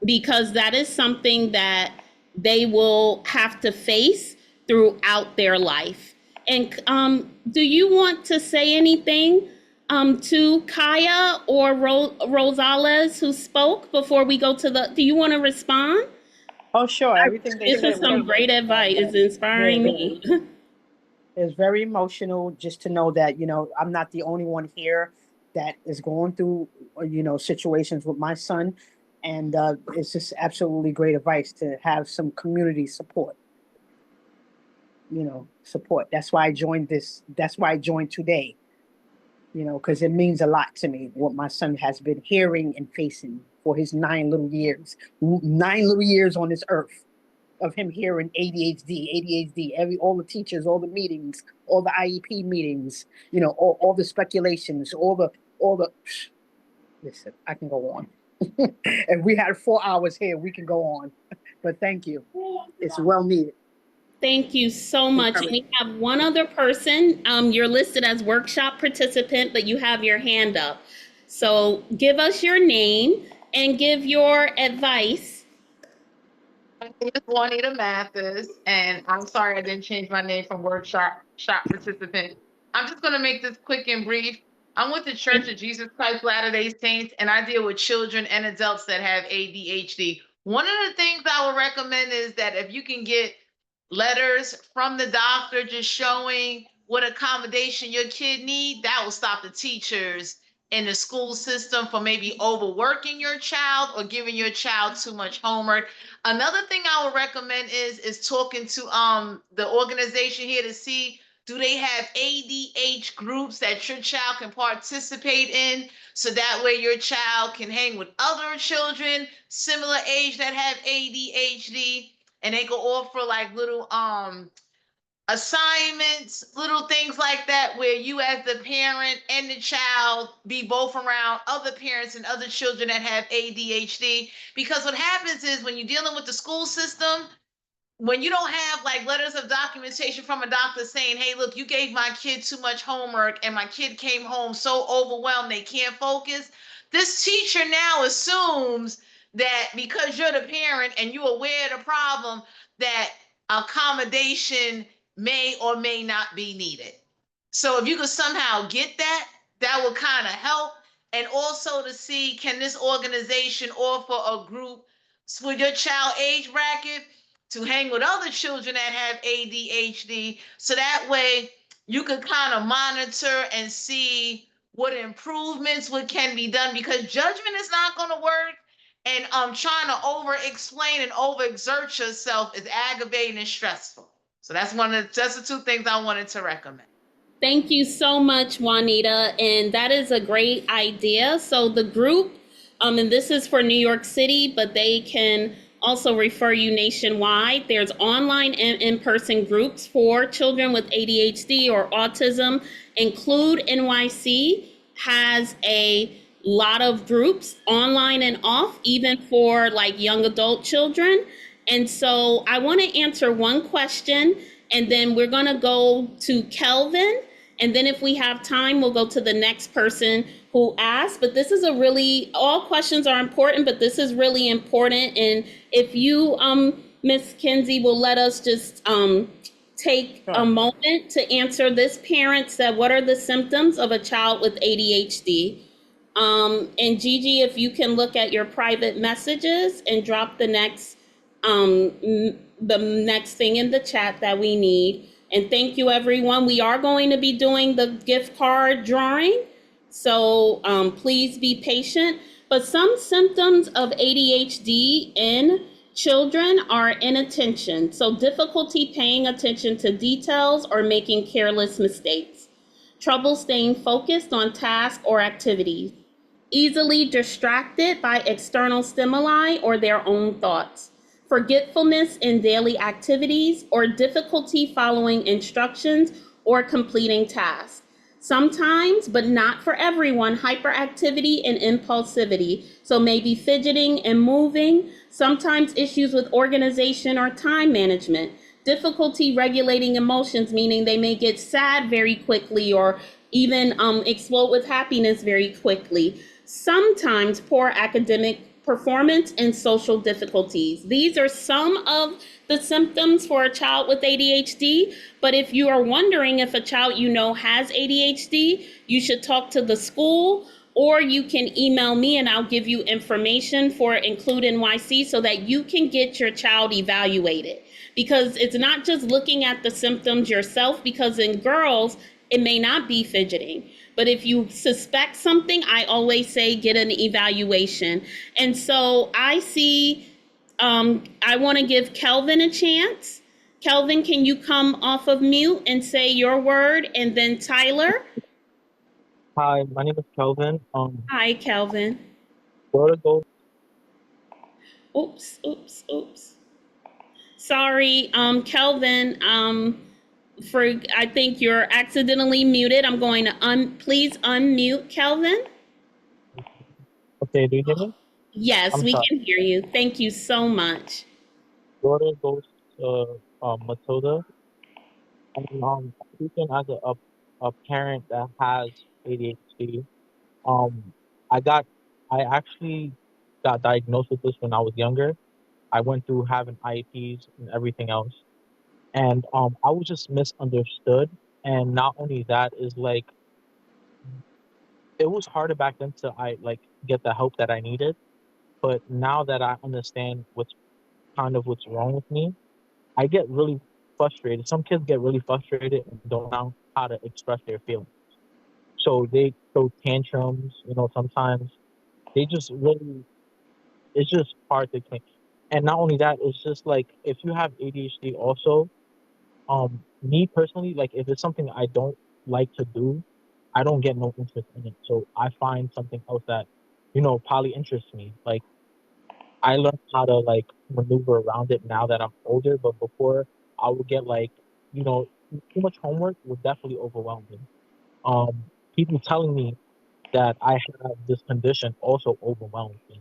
because that is something that they will have to face throughout their life. And do you want to say anything to Kaya or Rosales, who spoke, before we go to do you want to respond? Oh, sure. Everything they This said is some great advice. It's inspiring me. It's very emotional just to know that, I'm not the only one here that is going through, situations with my son. And it's just absolutely great advice to have some community support. Support. That's why I joined this. That's why I joined today. Because it means a lot to me what my son has been hearing and facing for his 9 little years on this earth, of him hearing ADHD, all the teachers, all the meetings, all the IEP meetings, all the speculations, all the. Listen, I can go on. If we had 4 hours here, we can go on. But thank you. It's well needed. Thank you so much. And we have one other person. You're listed as workshop participant, but you have your hand up. So give us your name and give your advice. My name is Juanita Mathis, and I'm sorry I didn't change my name from workshop participant. I'm just going to make this quick and brief. I'm with the Church of Jesus Christ Latter-day Saints, and I deal with children and adults that have ADHD. One of the things I would recommend is that if you can get letters from the doctor just showing what accommodation your kid needs, that will stop the teachers in the school system from maybe overworking your child or giving your child too much homework. Another thing I would recommend is talking to the organization here to see, do they have ADH groups that your child can participate in, so that way your child can hang with other children similar age that have ADHD, and they can offer like little assignments, little things like that, where you as the parent and the child be both around other parents and other children that have ADHD. Because what happens is when you're dealing with the school system, when you don't have like letters of documentation from a doctor saying, hey, look, you gave my kid too much homework and my kid came home so overwhelmed they can't focus, this teacher now assumes that because you're the parent and you're aware of the problem, that accommodation may or may not be needed. So if you could somehow get that, that will kind of help. And also to see, can this organization offer a group for your child age bracket to hang with other children that have ADHD, so that way you can kind of monitor and see what improvements can be done, because judgment is not going to work, and trying to over explain and over exert yourself is aggravating and stressful. So that's the 2 things I wanted to recommend. Thank you so much, Juanita. And that is a great idea. So the group, and this is for New York City, but they can also refer you nationwide. There's online and in-person groups for children with ADHD or autism. Include NYC has a lot of groups online and off, even for like young adult children. And so I want to answer one question, and then we're going to go to Kelvin. And then if we have time, we'll go to the next person who asked. But this is all questions are important, but this is really important. And if you, Ms. Kinsey, will let us just take a moment to answer this. Parent said, what are the symptoms of a child with ADHD? And Gigi, if you can look at your private messages and drop the next thing in the chat that we need. And thank you, everyone. We are going to be doing the gift card drawing, so please be patient. But some symptoms of ADHD in children are inattention, so difficulty paying attention to details or making careless mistakes, trouble staying focused on tasks or activities, easily distracted by external stimuli or their own thoughts, forgetfulness in daily activities, or difficulty following instructions or completing tasks. Sometimes, but not for everyone, hyperactivity and impulsivity, so maybe fidgeting and moving. Sometimes issues with organization or time management, difficulty regulating emotions, meaning they may get sad very quickly or even explode with happiness very quickly. Sometimes poor academic performance and social difficulties. These are some of the symptoms for a child with ADHD, but if you are wondering if a child you know has ADHD, you should talk to the school, or you can email me and I'll give you information for Include NYC so that you can get your child evaluated. Because it's not just looking at the symptoms yourself, because in girls, It may not be fidgeting, but if you suspect something, I always say get an evaluation. And so I see, I want to give Kelvin a chance. Kelvin, can you come off of mute and say your word? And then Tyler. Hi, my name is Kelvin. Hi, Kelvin. Where to go? Oops. Sorry, Kelvin, I think you're accidentally muted. I'm going to please unmute Kelvin. Okay, do you hear me? Yes, I'm we sorry. can hear you. Thank you so much. Daughter goes to Matilda, and speaking as a parent that has ADHD, um, I got I actually got diagnosed with this when I was younger. I went through having IEPs and everything else, and I was just misunderstood. And not only that is like it was harder back then to I like get the help that I needed. But now that I understand what's wrong with me, I get really frustrated. Some kids get really frustrated and don't know how to express their feelings. So they throw tantrums, sometimes they just really, it's just hard to clean. And not only that, it's just like if you have ADHD also, me personally, like if it's something I don't like to do, I don't get no interest in it. So I find something else that, probably interests me. Like I learned how to like maneuver around it now that I'm older, but before I would get like, too much homework was definitely overwhelming. Um, People telling me that I have this condition also overwhelmed me,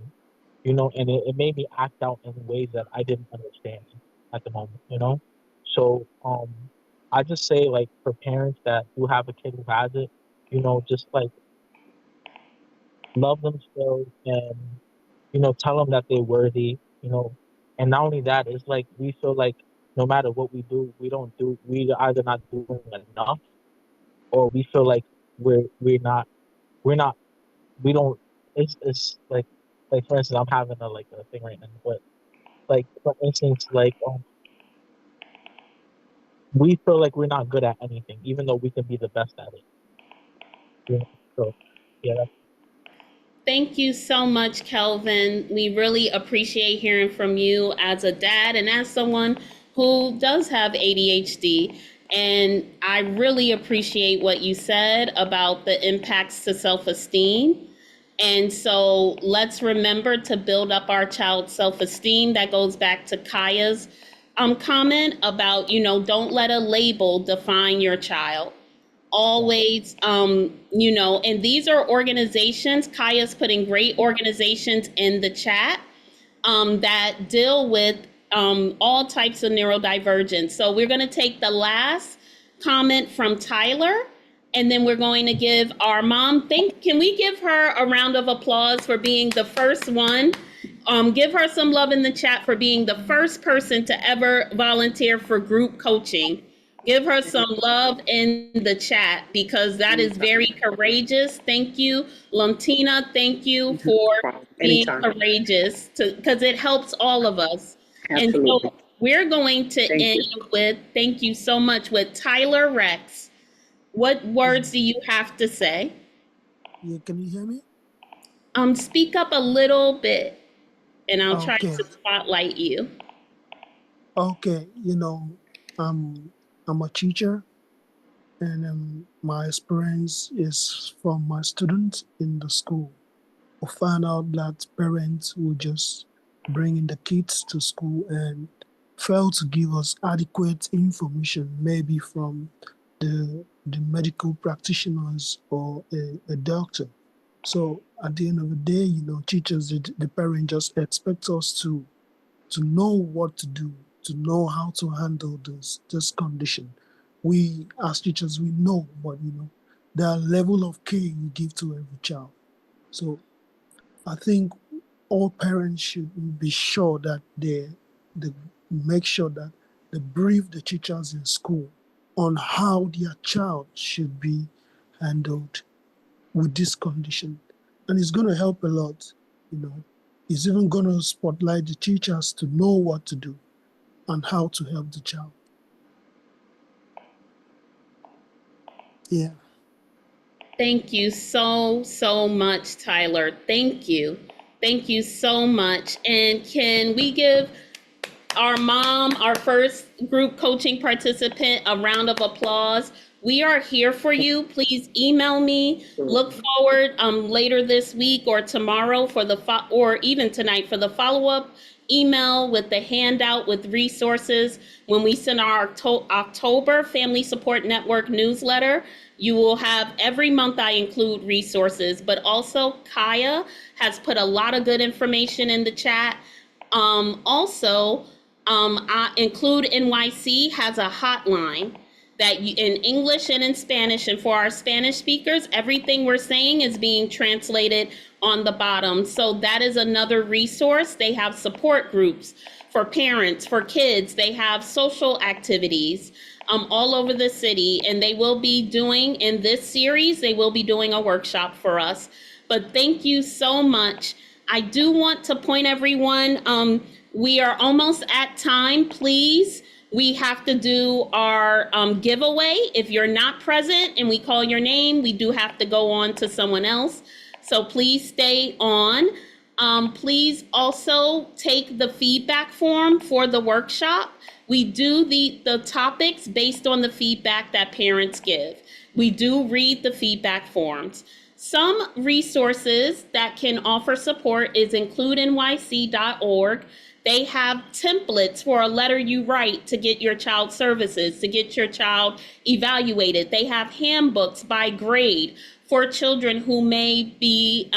and it made me act out in ways that I didn't understand at the moment. So I just say like for parents that who have a kid who has it, just like love them still and tell them that they're worthy. And not only that, it's like we feel like no matter what we do, we either not doing enough or we feel like we're not, we don't, it's like for instance, I'm having a thing right now, but like, for instance, like, we feel like we're not good at anything, even though we can be the best at it. So, yeah, Thank you so much, Kelvin. We really appreciate hearing from you as a dad and as someone who does have ADHD. And I really appreciate what you said about the impacts to self-esteem. And so let's remember to build up our child's self-esteem. That goes back to Kaya's comment about, don't let a label define your child. Always, and these are organizations. Kaya's putting great organizations in the chat that deal with all types of neurodivergence. So we're going to take the last comment from Tyler, and then we're going to give our mom. Can we give her a round of applause for being the first one? Give her some love in the chat for being the first person to ever volunteer for group coaching. Give her some love in the chat because that is very courageous. Thank you, Lantina. Thank you for being Anytime. courageous because it helps all of us. Absolutely. And so we're going to Thank end you. with, thank you so much, with Tyler Rex. What words do you have to say? Yeah, can you hear me? Speak up a little bit and I'll try Okay. to spotlight you. Okay. I'm a teacher, and my experience is from my students in the school who find out that parents will just bring in the kids to school and fail to give us adequate information, maybe from the medical practitioners or a doctor. So at the end of the day, teachers, the parent just expect us to know what to do, to know how to handle this condition. We as teachers, we know, but the level of care you give to every child. So I think all parents should be sure that they make sure that they brief the teachers in school on how their child should be handled with this condition. And it's going to help a lot. It's even going to spotlight the teachers to know what to do and how to help the child. Yeah. Thank you so, so much, Tyler. Thank you. Thank you so much. And can we give our mom, our first group coaching participant, a round of applause? We are here for you. Please email me. Look forward later this week or tomorrow for the or even tonight for the follow-up email with the handout with resources. When we send our October Family Support Network newsletter, you will have every month I include resources, but also Kaya has put a lot of good information in the chat. I Include NYC has a hotline that you, in English and in Spanish, and for our Spanish speakers, everything we're saying is being translated on the bottom. So that is another resource. They have support groups for parents, for kids. They have social activities all over the city, and they will be doing, in this series, they will be doing a workshop for us. But thank you so much. I do want to point everyone, we are almost at time. Please, we have to do our giveaway. If you're not present and we call your name, we do have to go on to someone else. So please stay on. Please also take the feedback form for the workshop. We do the topics based on the feedback that parents give. We do read the feedback forms. Some resources that can offer support is includenyc.org. They have templates for a letter you write to get your child services, to get your child evaluated. They have handbooks by grade for children who may be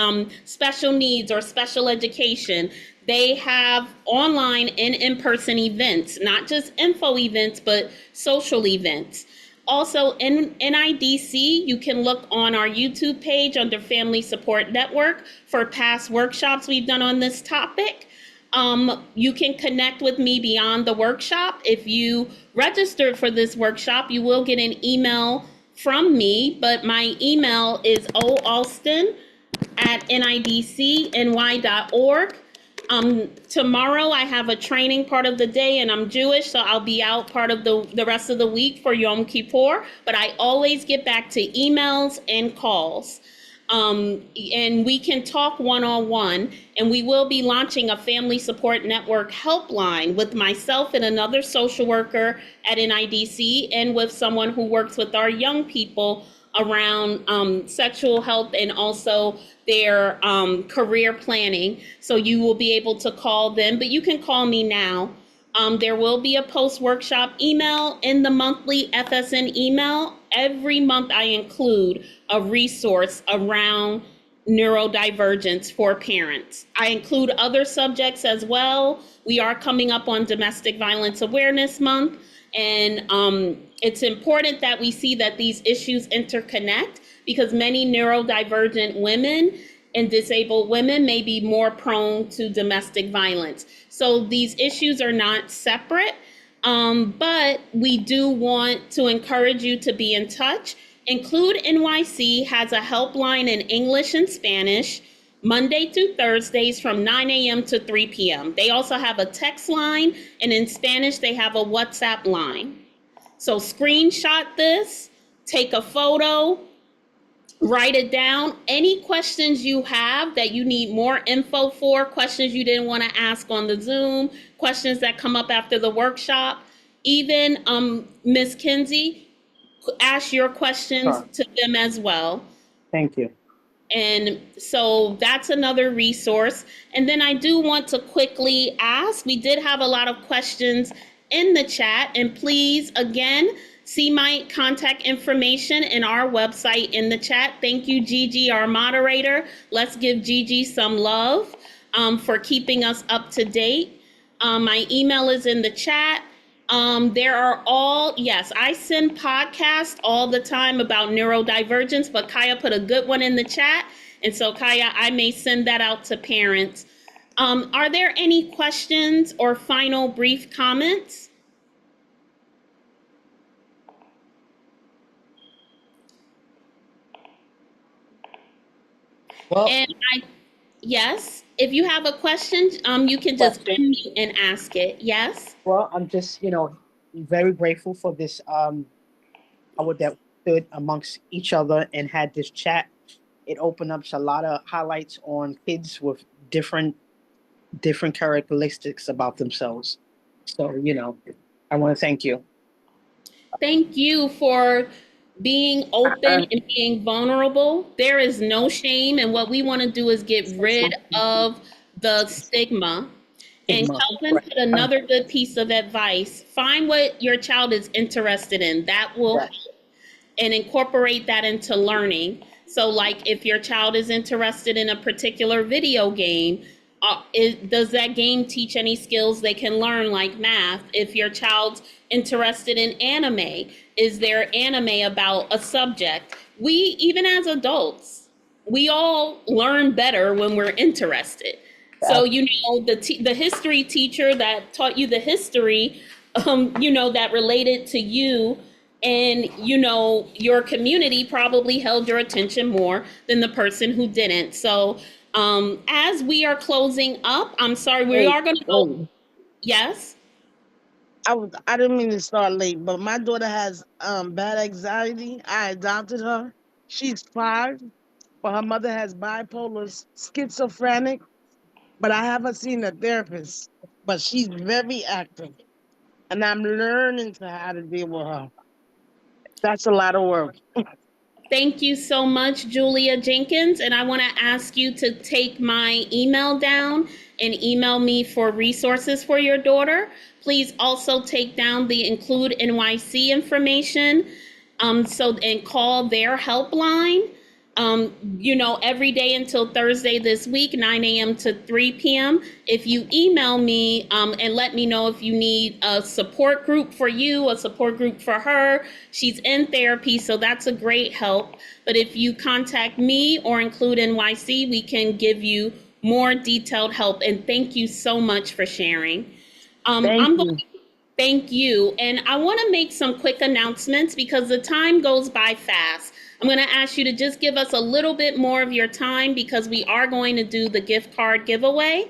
special needs or special education. They have online and in-person events, not just info events, but social events. Also, in NIDC, you can look on our YouTube page under Family Support Network for past workshops we've done on this topic. You can connect with me beyond the workshop. If you registered for this workshop, you will get an email from me, but my email is oalston@nidcny.org. Tomorrow I have a training part of the day, and I'm Jewish, so I'll be out part of the rest of the week for Yom Kippur, but I always get back to emails and calls. And we can talk one-on-one, and we will be launching a family support network helpline with myself and another social worker at NIDC, and with someone who works with our young people around sexual health and also their career planning. So you will be able to call them, but you can call me now. There will be a post-workshop email in the monthly FSN email. Every month I include a resource around neurodivergence for parents. I include other subjects as well. We are coming up on Domestic Violence Awareness Month, and it's important that we see that these issues interconnect, because many neurodivergent women and disabled women may be more prone to domestic violence. So these issues are not separate, but we do want to encourage you to be in touch. Include NYC has a helpline in English and Spanish, Monday through Thursdays from 9 a.m. to 3 p.m. They also have a text line, and in Spanish, they have a WhatsApp line. So screenshot this, take a photo, write it down. Any questions you have that you need more info for, questions you didn't want to ask on the Zoom, questions that come up after the workshop, even Ms. Kinsey, ask your questions to them as well. Thank you. And so that's another resource. And then I do want to quickly ask, we did have a lot of questions in the chat, and please, again, see my contact information in our website in the chat. Thank you, Gigi, our moderator. Let's give Gigi some love for keeping us up to date. My email is in the chat. There are yes, I send podcasts all the time about neurodivergence, but Kaya put a good one in the chat. And so Kaya, I may send that out to parents. Are there any questions or final brief comments? Well, Yes, if you have a question, you can just unmute and ask it. Yes. Well, I'm just, very grateful for this, stood amongst each other and had this chat. It opened up a lot of highlights on kids with different characteristics about themselves. So, I want to thank you. Thank you for being open and being vulnerable. There is no shame, and what we want to do is get rid of the stigma. And Kelvin put another good piece of advice. Find what your child is interested in. That will help, and incorporate that into learning. So like if your child is interested in a particular video game, does that game teach any skills they can learn, like math? If your child's interested in anime, is there anime about a subject? We, even as adults, we all learn better when we're interested. So, the history teacher that taught you the history, that related to you and, your community probably held your attention more than the person who didn't. So, as we are closing up, I'm sorry, we are going to go. Yes. I didn't mean to start late, but my daughter has bad anxiety. I adopted her. She's 5, but her mother has bipolar, schizophrenic. But I haven't seen a therapist. But she's very active, and I'm learning how to deal with her. That's a lot of work. Thank you so much, Julia Jenkins. And I want to ask you to take my email down and email me for resources for your daughter. Please also take down the Include NYC information, and call their helpline. Every day until Thursday this week, 9 a.m. to 3 p.m. If you email me and let me know if you need a support group for you, a support group for her. She's in therapy, so that's a great help. But if you contact me or Include NYC, we can give you more detailed help. And thank you so much for sharing. Thank you. And I want to make some quick announcements because the time goes by fast. I'm going to ask you to just give us a little bit more of your time because we are going to do the gift card giveaway.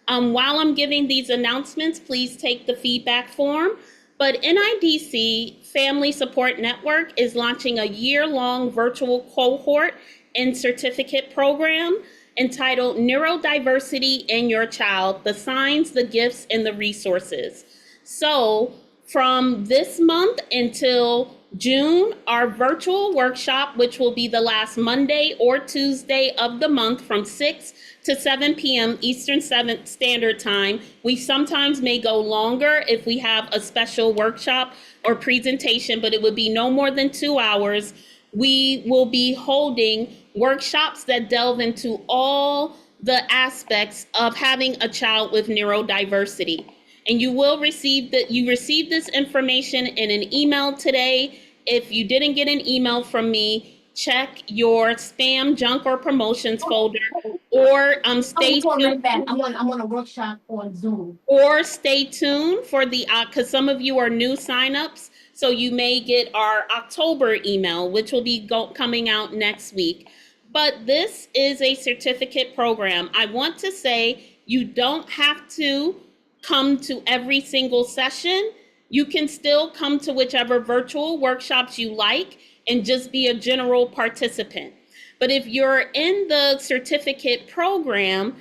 While I'm giving these announcements, please take the feedback form. But NIDC Family Support Network is launching a year-long virtual cohort and certificate program entitled Neurodiversity in Your Child: The Signs, the Gifts, and the Resources. So from this month until June, our virtual workshop, which will be the last Monday or Tuesday of the month from 6 to 7 p.m. Eastern Standard Time. We sometimes may go longer if we have a special workshop or presentation, but it would be no more than 2 hours. We will be holding workshops that delve into all the aspects of having a child with neurodiversity. And you will receive this information in an email today. If you didn't get an email from me, check your spam, junk, or promotions folder, or stay tuned. I'm on a workshop on Zoom. Or stay tuned for the because some of you are new signups, so you may get our October email, which will be coming out next week. But this is a certificate program. I want to say you don't have to come to every single session. You can still come to whichever virtual workshops you like and just be a general participant. But if you're in the certificate program,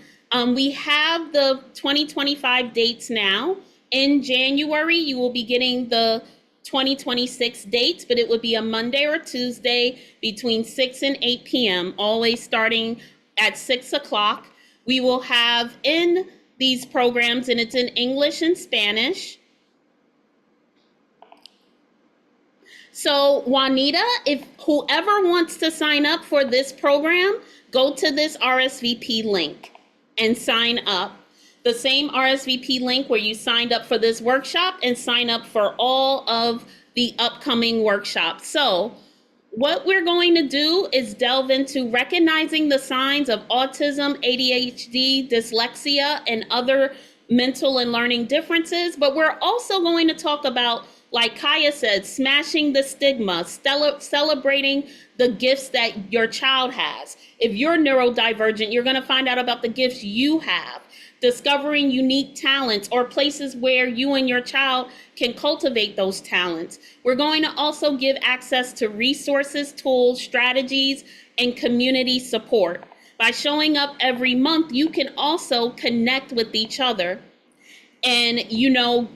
we have the 2025 dates now. In January, you will be getting the 2026 dates, but it would be a Monday or Tuesday between 6 and 8 p.m., always starting at 6 o'clock. We will have in these programs, and it's in English and Spanish. So Juanita, if whoever wants to sign up for this program, go to this RSVP link and sign up. The same RSVP link where you signed up for this workshop, and sign up for all of the upcoming workshops. So what we're going to do is delve into recognizing the signs of autism, ADHD, dyslexia, and other mental and learning differences. But we're also going to talk about, like Kaya said, smashing the stigma, celebrating the gifts that your child has. If you're neurodivergent, you're going to find out about the gifts you have. discovering unique talents or places where you and your child can cultivate those talents. We're going to also give access to resources, tools, strategies, and community support. By showing up every month, you can also connect with each other and,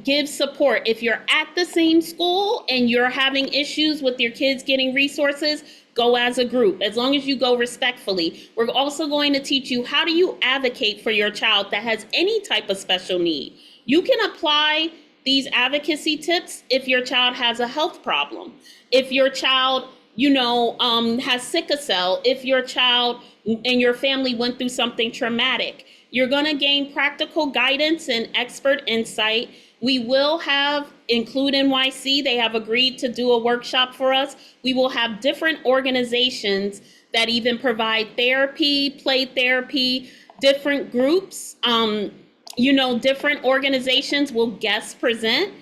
give support. If you're at the same school and you're having issues with your kids getting resources, go as a group, as long as you go respectfully. We're also going to teach you, how do you advocate for your child that has any type of special need? You can apply these advocacy tips if your child has a health problem, if your child, has sickle cell, if your child and your family went through something traumatic. You're going to gain practical guidance and expert insight. We will have Include NYC. They have agreed to do a workshop for us. We will have different organizations that even provide therapy, play therapy, different groups. Different organizations will guest present.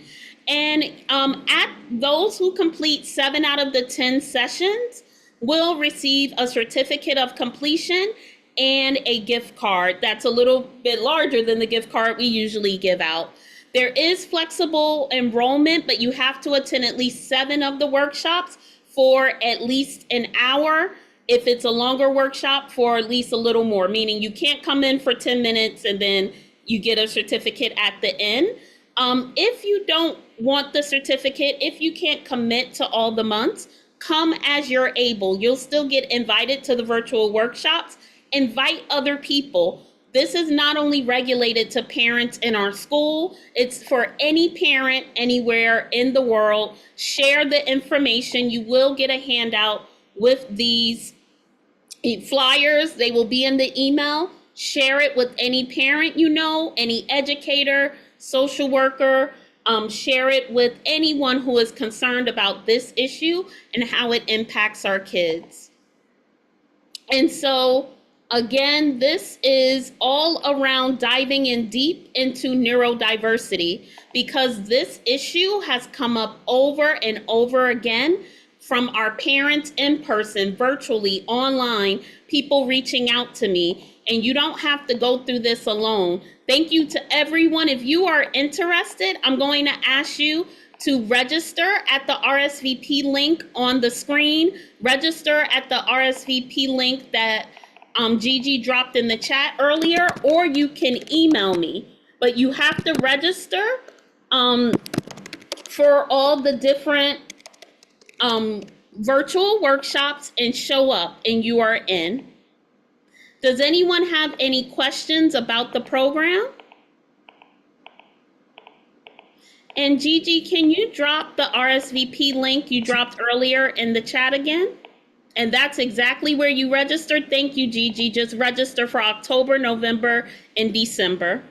And at those who complete 7 out of the 10 sessions will receive a certificate of completion and a gift card that's a little bit larger than the gift card we usually give out. There is flexible enrollment, but you have to attend at least 7 of the workshops for at least an hour. If it's a longer workshop, for at least a little more, meaning you can't come in for 10 minutes and then you get a certificate at the end. If you don't want the certificate, if you can't commit to all the months, come as you're able. You'll still get invited to the virtual workshops. Invite other people. This is not only regulated to parents in our school, it's for any parent anywhere in the world. Share the information. You will get a handout with these flyers. They will be in the email. Share it with any parent any educator, social worker. Share it with anyone who is concerned about this issue and how it impacts our kids. And so, again, this is all around diving in deep into neurodiversity, because this issue has come up over and over again from our parents in person, virtually, online, people reaching out to me. And you don't have to go through this alone. Thank you to everyone. If you are interested, I'm going to ask you to register at the RSVP link on the screen. Register at the RSVP link that Gigi dropped in the chat earlier, or you can email me. But you have to register for all the different virtual workshops and show up, and you are in. Does anyone have any questions about the program? And Gigi, can you drop the RSVP link you dropped earlier in the chat again? And that's exactly where you registered. Thank you, Gigi. Just register for October, November, and December.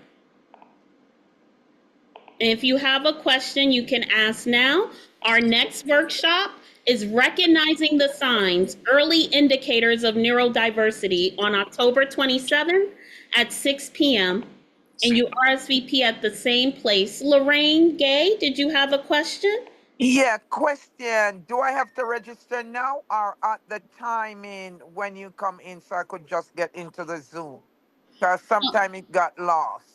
And if you have a question, you can ask now. Our next workshop is Recognizing the Signs, Early Indicators of Neurodiversity, on October 27th at 6 p.m. And you RSVP at the same place. Lorraine Gay, did you have a question? Yeah, question. Do I have to register now or at the timing when you come in so I could just get into the Zoom? Because sometimes it got lost.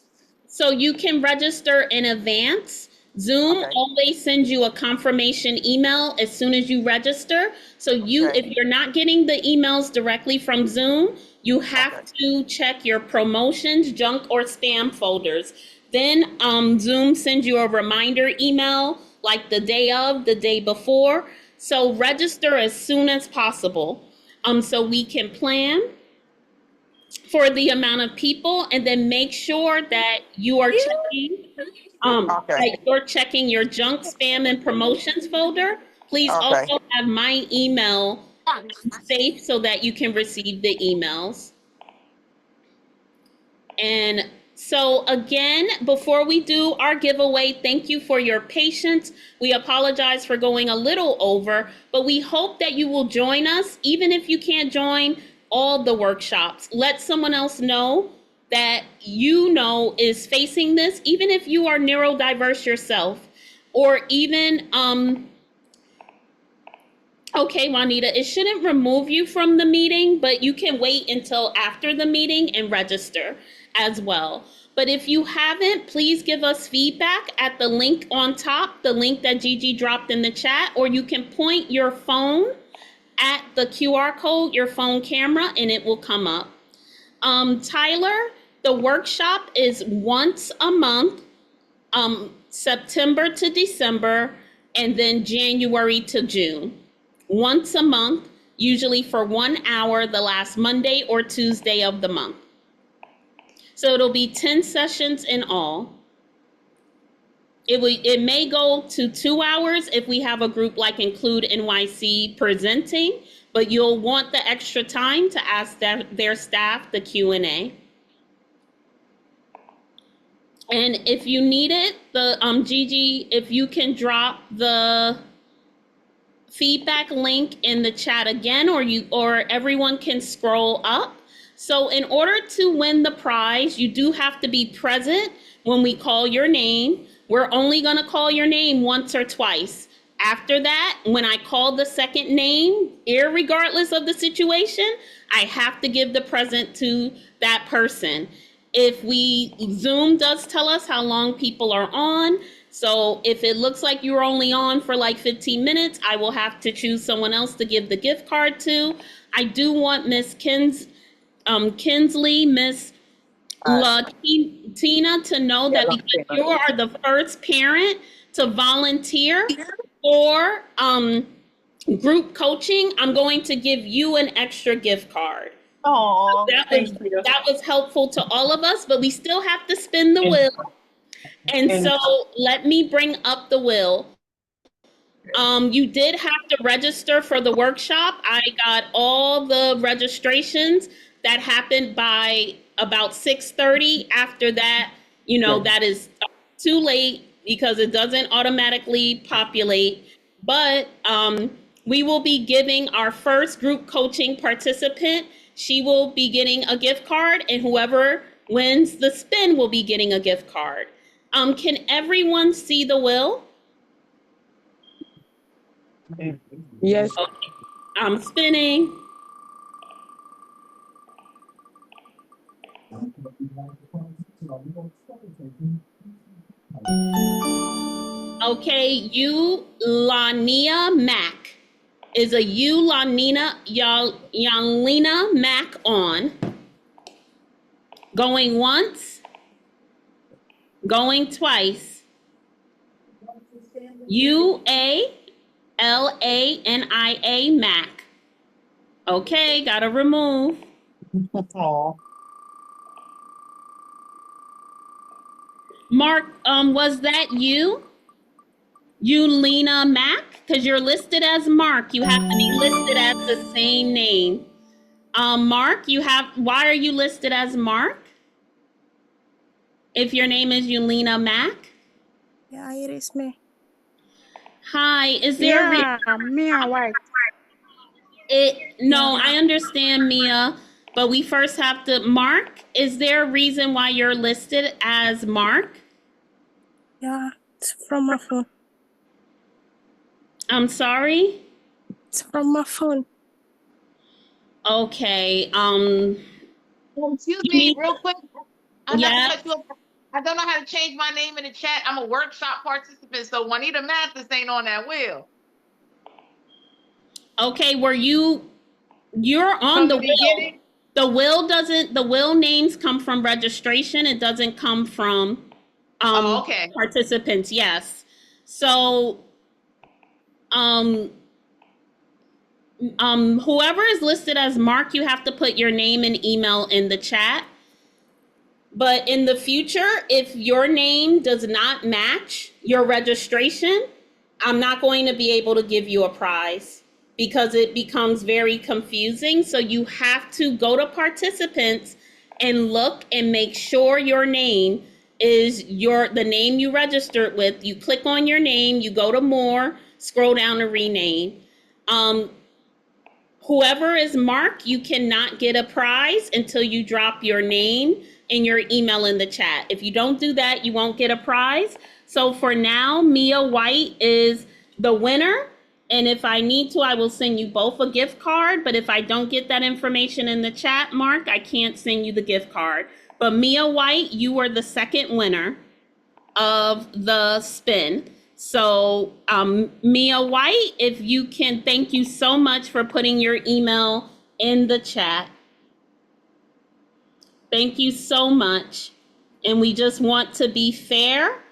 So you can register in advance. Zoom always sends you a confirmation email as soon as you register. So if you're not getting the emails directly from Zoom, you have to check your promotions, junk or spam folders. Then Zoom sends you a reminder email like the day of, the day before. So register as soon as possible so we can plan for the amount of people, and then make sure that you are checking that you're checking your junk, spam, and promotions folder. Please also have my email safe so that you can receive the emails. And so again, before we do our giveaway, thank you for your patience. We apologize for going a little over, but we hope that you will join us, even if you can't join all the workshops. Let someone else know that is facing this, even if you are neurodiverse yourself, or even Okay, Juanita, it shouldn't remove you from the meeting, but you can wait until after the meeting and register as well. But if you haven't, please give us feedback at the link on top, the link that Gigi dropped in the chat, or you can point your phone at the QR code, your phone camera, and it will come up. Tyler, the workshop is once a month, September to December, and then January to June. Once a month, usually for 1 hour, the last Monday or Tuesday of the month. So it'll be 10 sessions in all. It may go to 2 hours if we have a group like Include NYC presenting, but you'll want the extra time to ask their staff the Q&A. And if you need it, Gigi, if you can drop the feedback link in the chat again, or everyone can scroll up. So in order to win the prize, you do have to be present when we call your name. We're only going to call your name once or twice. After that, when I call the second name, irregardless of the situation, I have to give the present to that person. If Zoom does tell us how long people are on, so if it looks like you're only on for like 15 minutes, I will have to choose someone else to give the gift card to. I do want Miss Kinsley, Miss Tina to know that because you are the first parent to volunteer for group coaching, I'm going to give you an extra gift card. Oh, that was helpful to all of us, but we still have to spin the wheel. And so let me bring up the wheel. You did have to register for the workshop. I got all the registrations that happened by about 6:30. After that, that is too late because it doesn't automatically populate. But we will be giving our first group coaching participant, she will be getting a gift card, and whoever wins the spin will be getting a gift card. Can everyone see the wheel? Yes. Okay. I'm spinning. Okay, you Lania Mac. Is a you Yanlina Mac on? Going once? Going twice? UALANIA Mac. Okay, gotta remove. Mark, was that you? Lena Mac? Because you're listed as Mark. You have to be listed as the same name. Mark, why are you listed as Mark? If your name is Yulina Mac? Yeah, it is me. Hi, is there No, I understand, Mia, but we first have to, Mark, is there a reason why you're listed as Mark? Yeah, it's from my phone. I'm sorry? It's from my phone. Okay, excuse me, real quick. I'm not yeah. gonna cut you off. I don't know how to change my name in the chat. I'm a workshop participant, so Juanita Mathis ain't on that wheel. Okay, you're on the wheel. The wheel names come from registration. It doesn't come from okay. participants, yes. So whoever is listed as Mark, you have to put your name and email in the chat. But in the future, if your name does not match your registration, I'm not going to be able to give you a prize because it becomes very confusing. So you have to go to participants and look and make sure your name is the name you registered with. You click on your name, you go to more, scroll down to rename. Whoever is Mark, you cannot get a prize until you drop your name and your email in the chat. If you don't do that, you won't get a prize. So for now, Mia White is the winner. And if I need to, I will send you both a gift card. But if I don't get that information in the chat, Mark, I can't send you the gift card. But Mia White, you were the second winner of the spin. So Mia White, if you can, thank you so much for putting your email in the chat. Thank you so much. And we just want to be fair.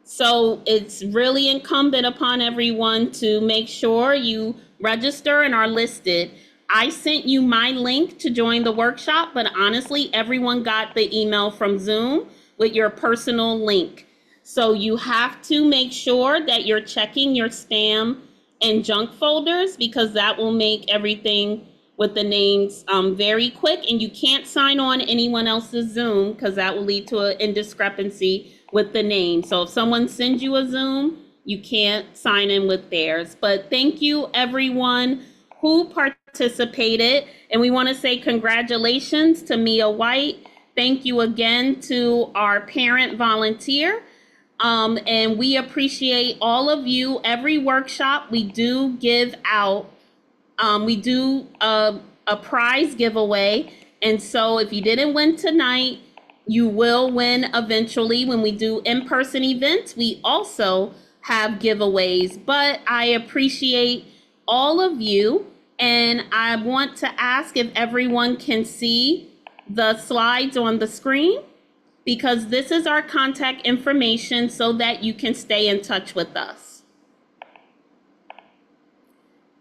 So it's really incumbent upon everyone to make sure you register and are listed. I sent you my link to join the workshop, but honestly, everyone got the email from Zoom with your personal link. So you have to make sure that you're checking your spam and junk folders, because that will make everything with the names very quick. And you can't sign on anyone else's Zoom, because that will lead to an indiscrepancy with the name. So if someone sends you a Zoom, you can't sign in with theirs. But thank you everyone who participated. And we want to say congratulations to Mia White. Thank you again to our parent volunteer. And we appreciate all of you. Every workshop we do give out, we do a prize giveaway. And so if you didn't win tonight, you will win eventually. When we do in-person events, we also have giveaways. But I appreciate all of you. And I want to ask if everyone can see the slides on the screen, because this is our contact information so that you can stay in touch with us.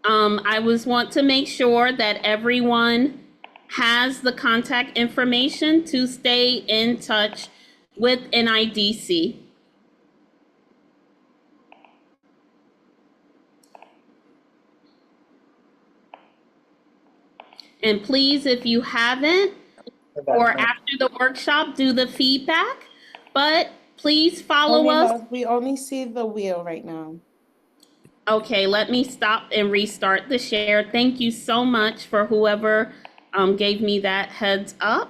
I want to make sure that everyone has the contact information to stay in touch with NIDC. And please, if you haven't, or after the workshop, do the feedback. But please follow us. We only see the wheel right now. Okay, let me stop and restart the share. Thank you so much for whoever gave me that heads up.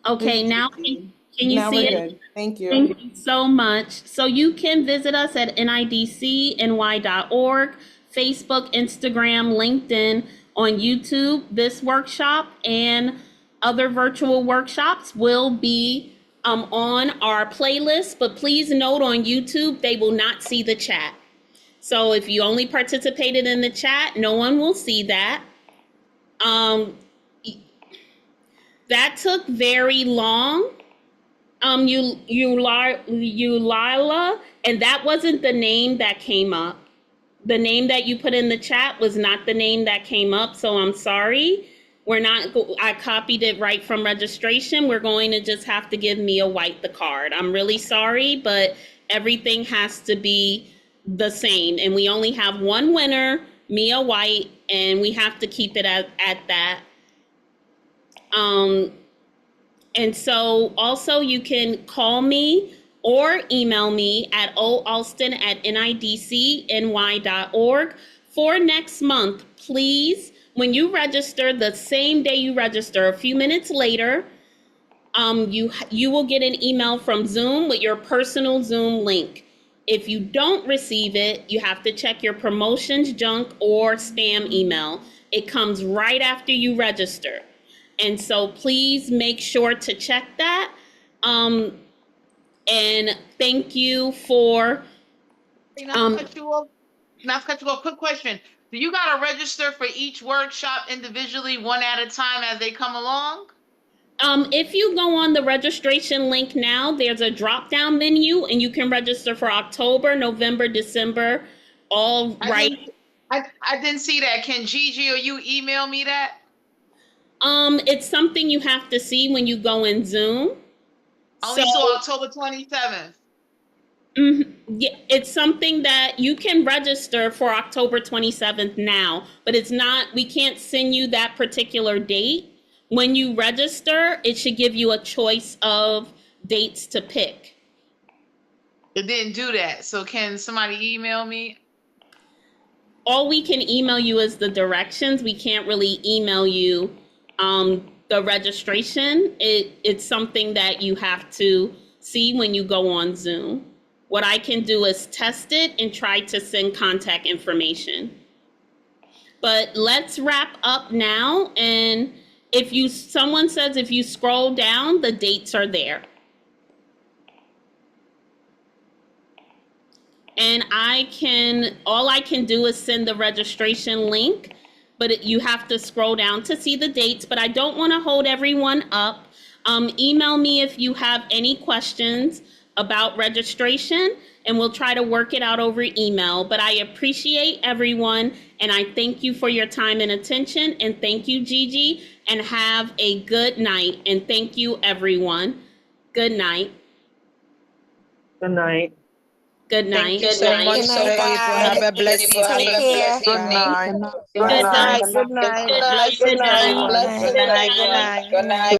Okay, now can you Now see we're it? good. Thank you. Thank you so much. So you can visit us at nidcny.org, Facebook, Instagram, LinkedIn, on YouTube. This workshop and other virtual workshops will be on our playlist, but please note on YouTube, they will not see the chat. So if you only participated in the chat, no one will see that. That took very long. Lila, and that wasn't the name that came up. The name that you put in the chat was not the name that came up, so I'm sorry. I copied it right from registration. We're going to just have to give Mia White the card. I'm really sorry, but everything has to be the same. And we only have one winner, Mia White, and we have to keep it at that. And so also you can call me or email me at oalston@nidcny.org. For next month, please, when you register, the same day you register, a few minutes later, you will get an email from Zoom with your personal Zoom link. If you don't receive it, you have to check your promotions junk or spam email. It comes right after you register. And so please make sure to check that. And thank you for Not cut you off. Quick question. Do you gotta register for each workshop individually, one at a time as they come along? If you go on the registration link now, there's a drop-down menu and you can register for October, November, December, all right. I didn't see that. Can Gigi or you email me that? It's something you have to see when you go in Zoom. Only so October 27th. Yeah, it's something that you can register for October 27th now, but it's not, we can't send you that particular date. When you register, it should give you a choice of dates to pick. It didn't do that. So can somebody email me? All we can email you is the directions. We can't really email you the registration. It's something that you have to see when you go on Zoom. What I can do is test it and try to send contact information. But let's wrap up now. And someone says if you scroll down, the dates are there. And all I can do is send the registration link, but you have to scroll down to see the dates. But I don't want to hold everyone up. Email me if you have any questions about registration, and we'll try to work it out over email. But I appreciate everyone, and I thank you for your time and attention. And thank you, Gigi, and have a good night. And thank you, everyone. Good night. Good night. Good night. Thank you so much, Good night, people. Have a blessed Take evening. care. Good night. Good night. Good night. Good night. Bless Good night. everyone. Good night. Good night. Good night.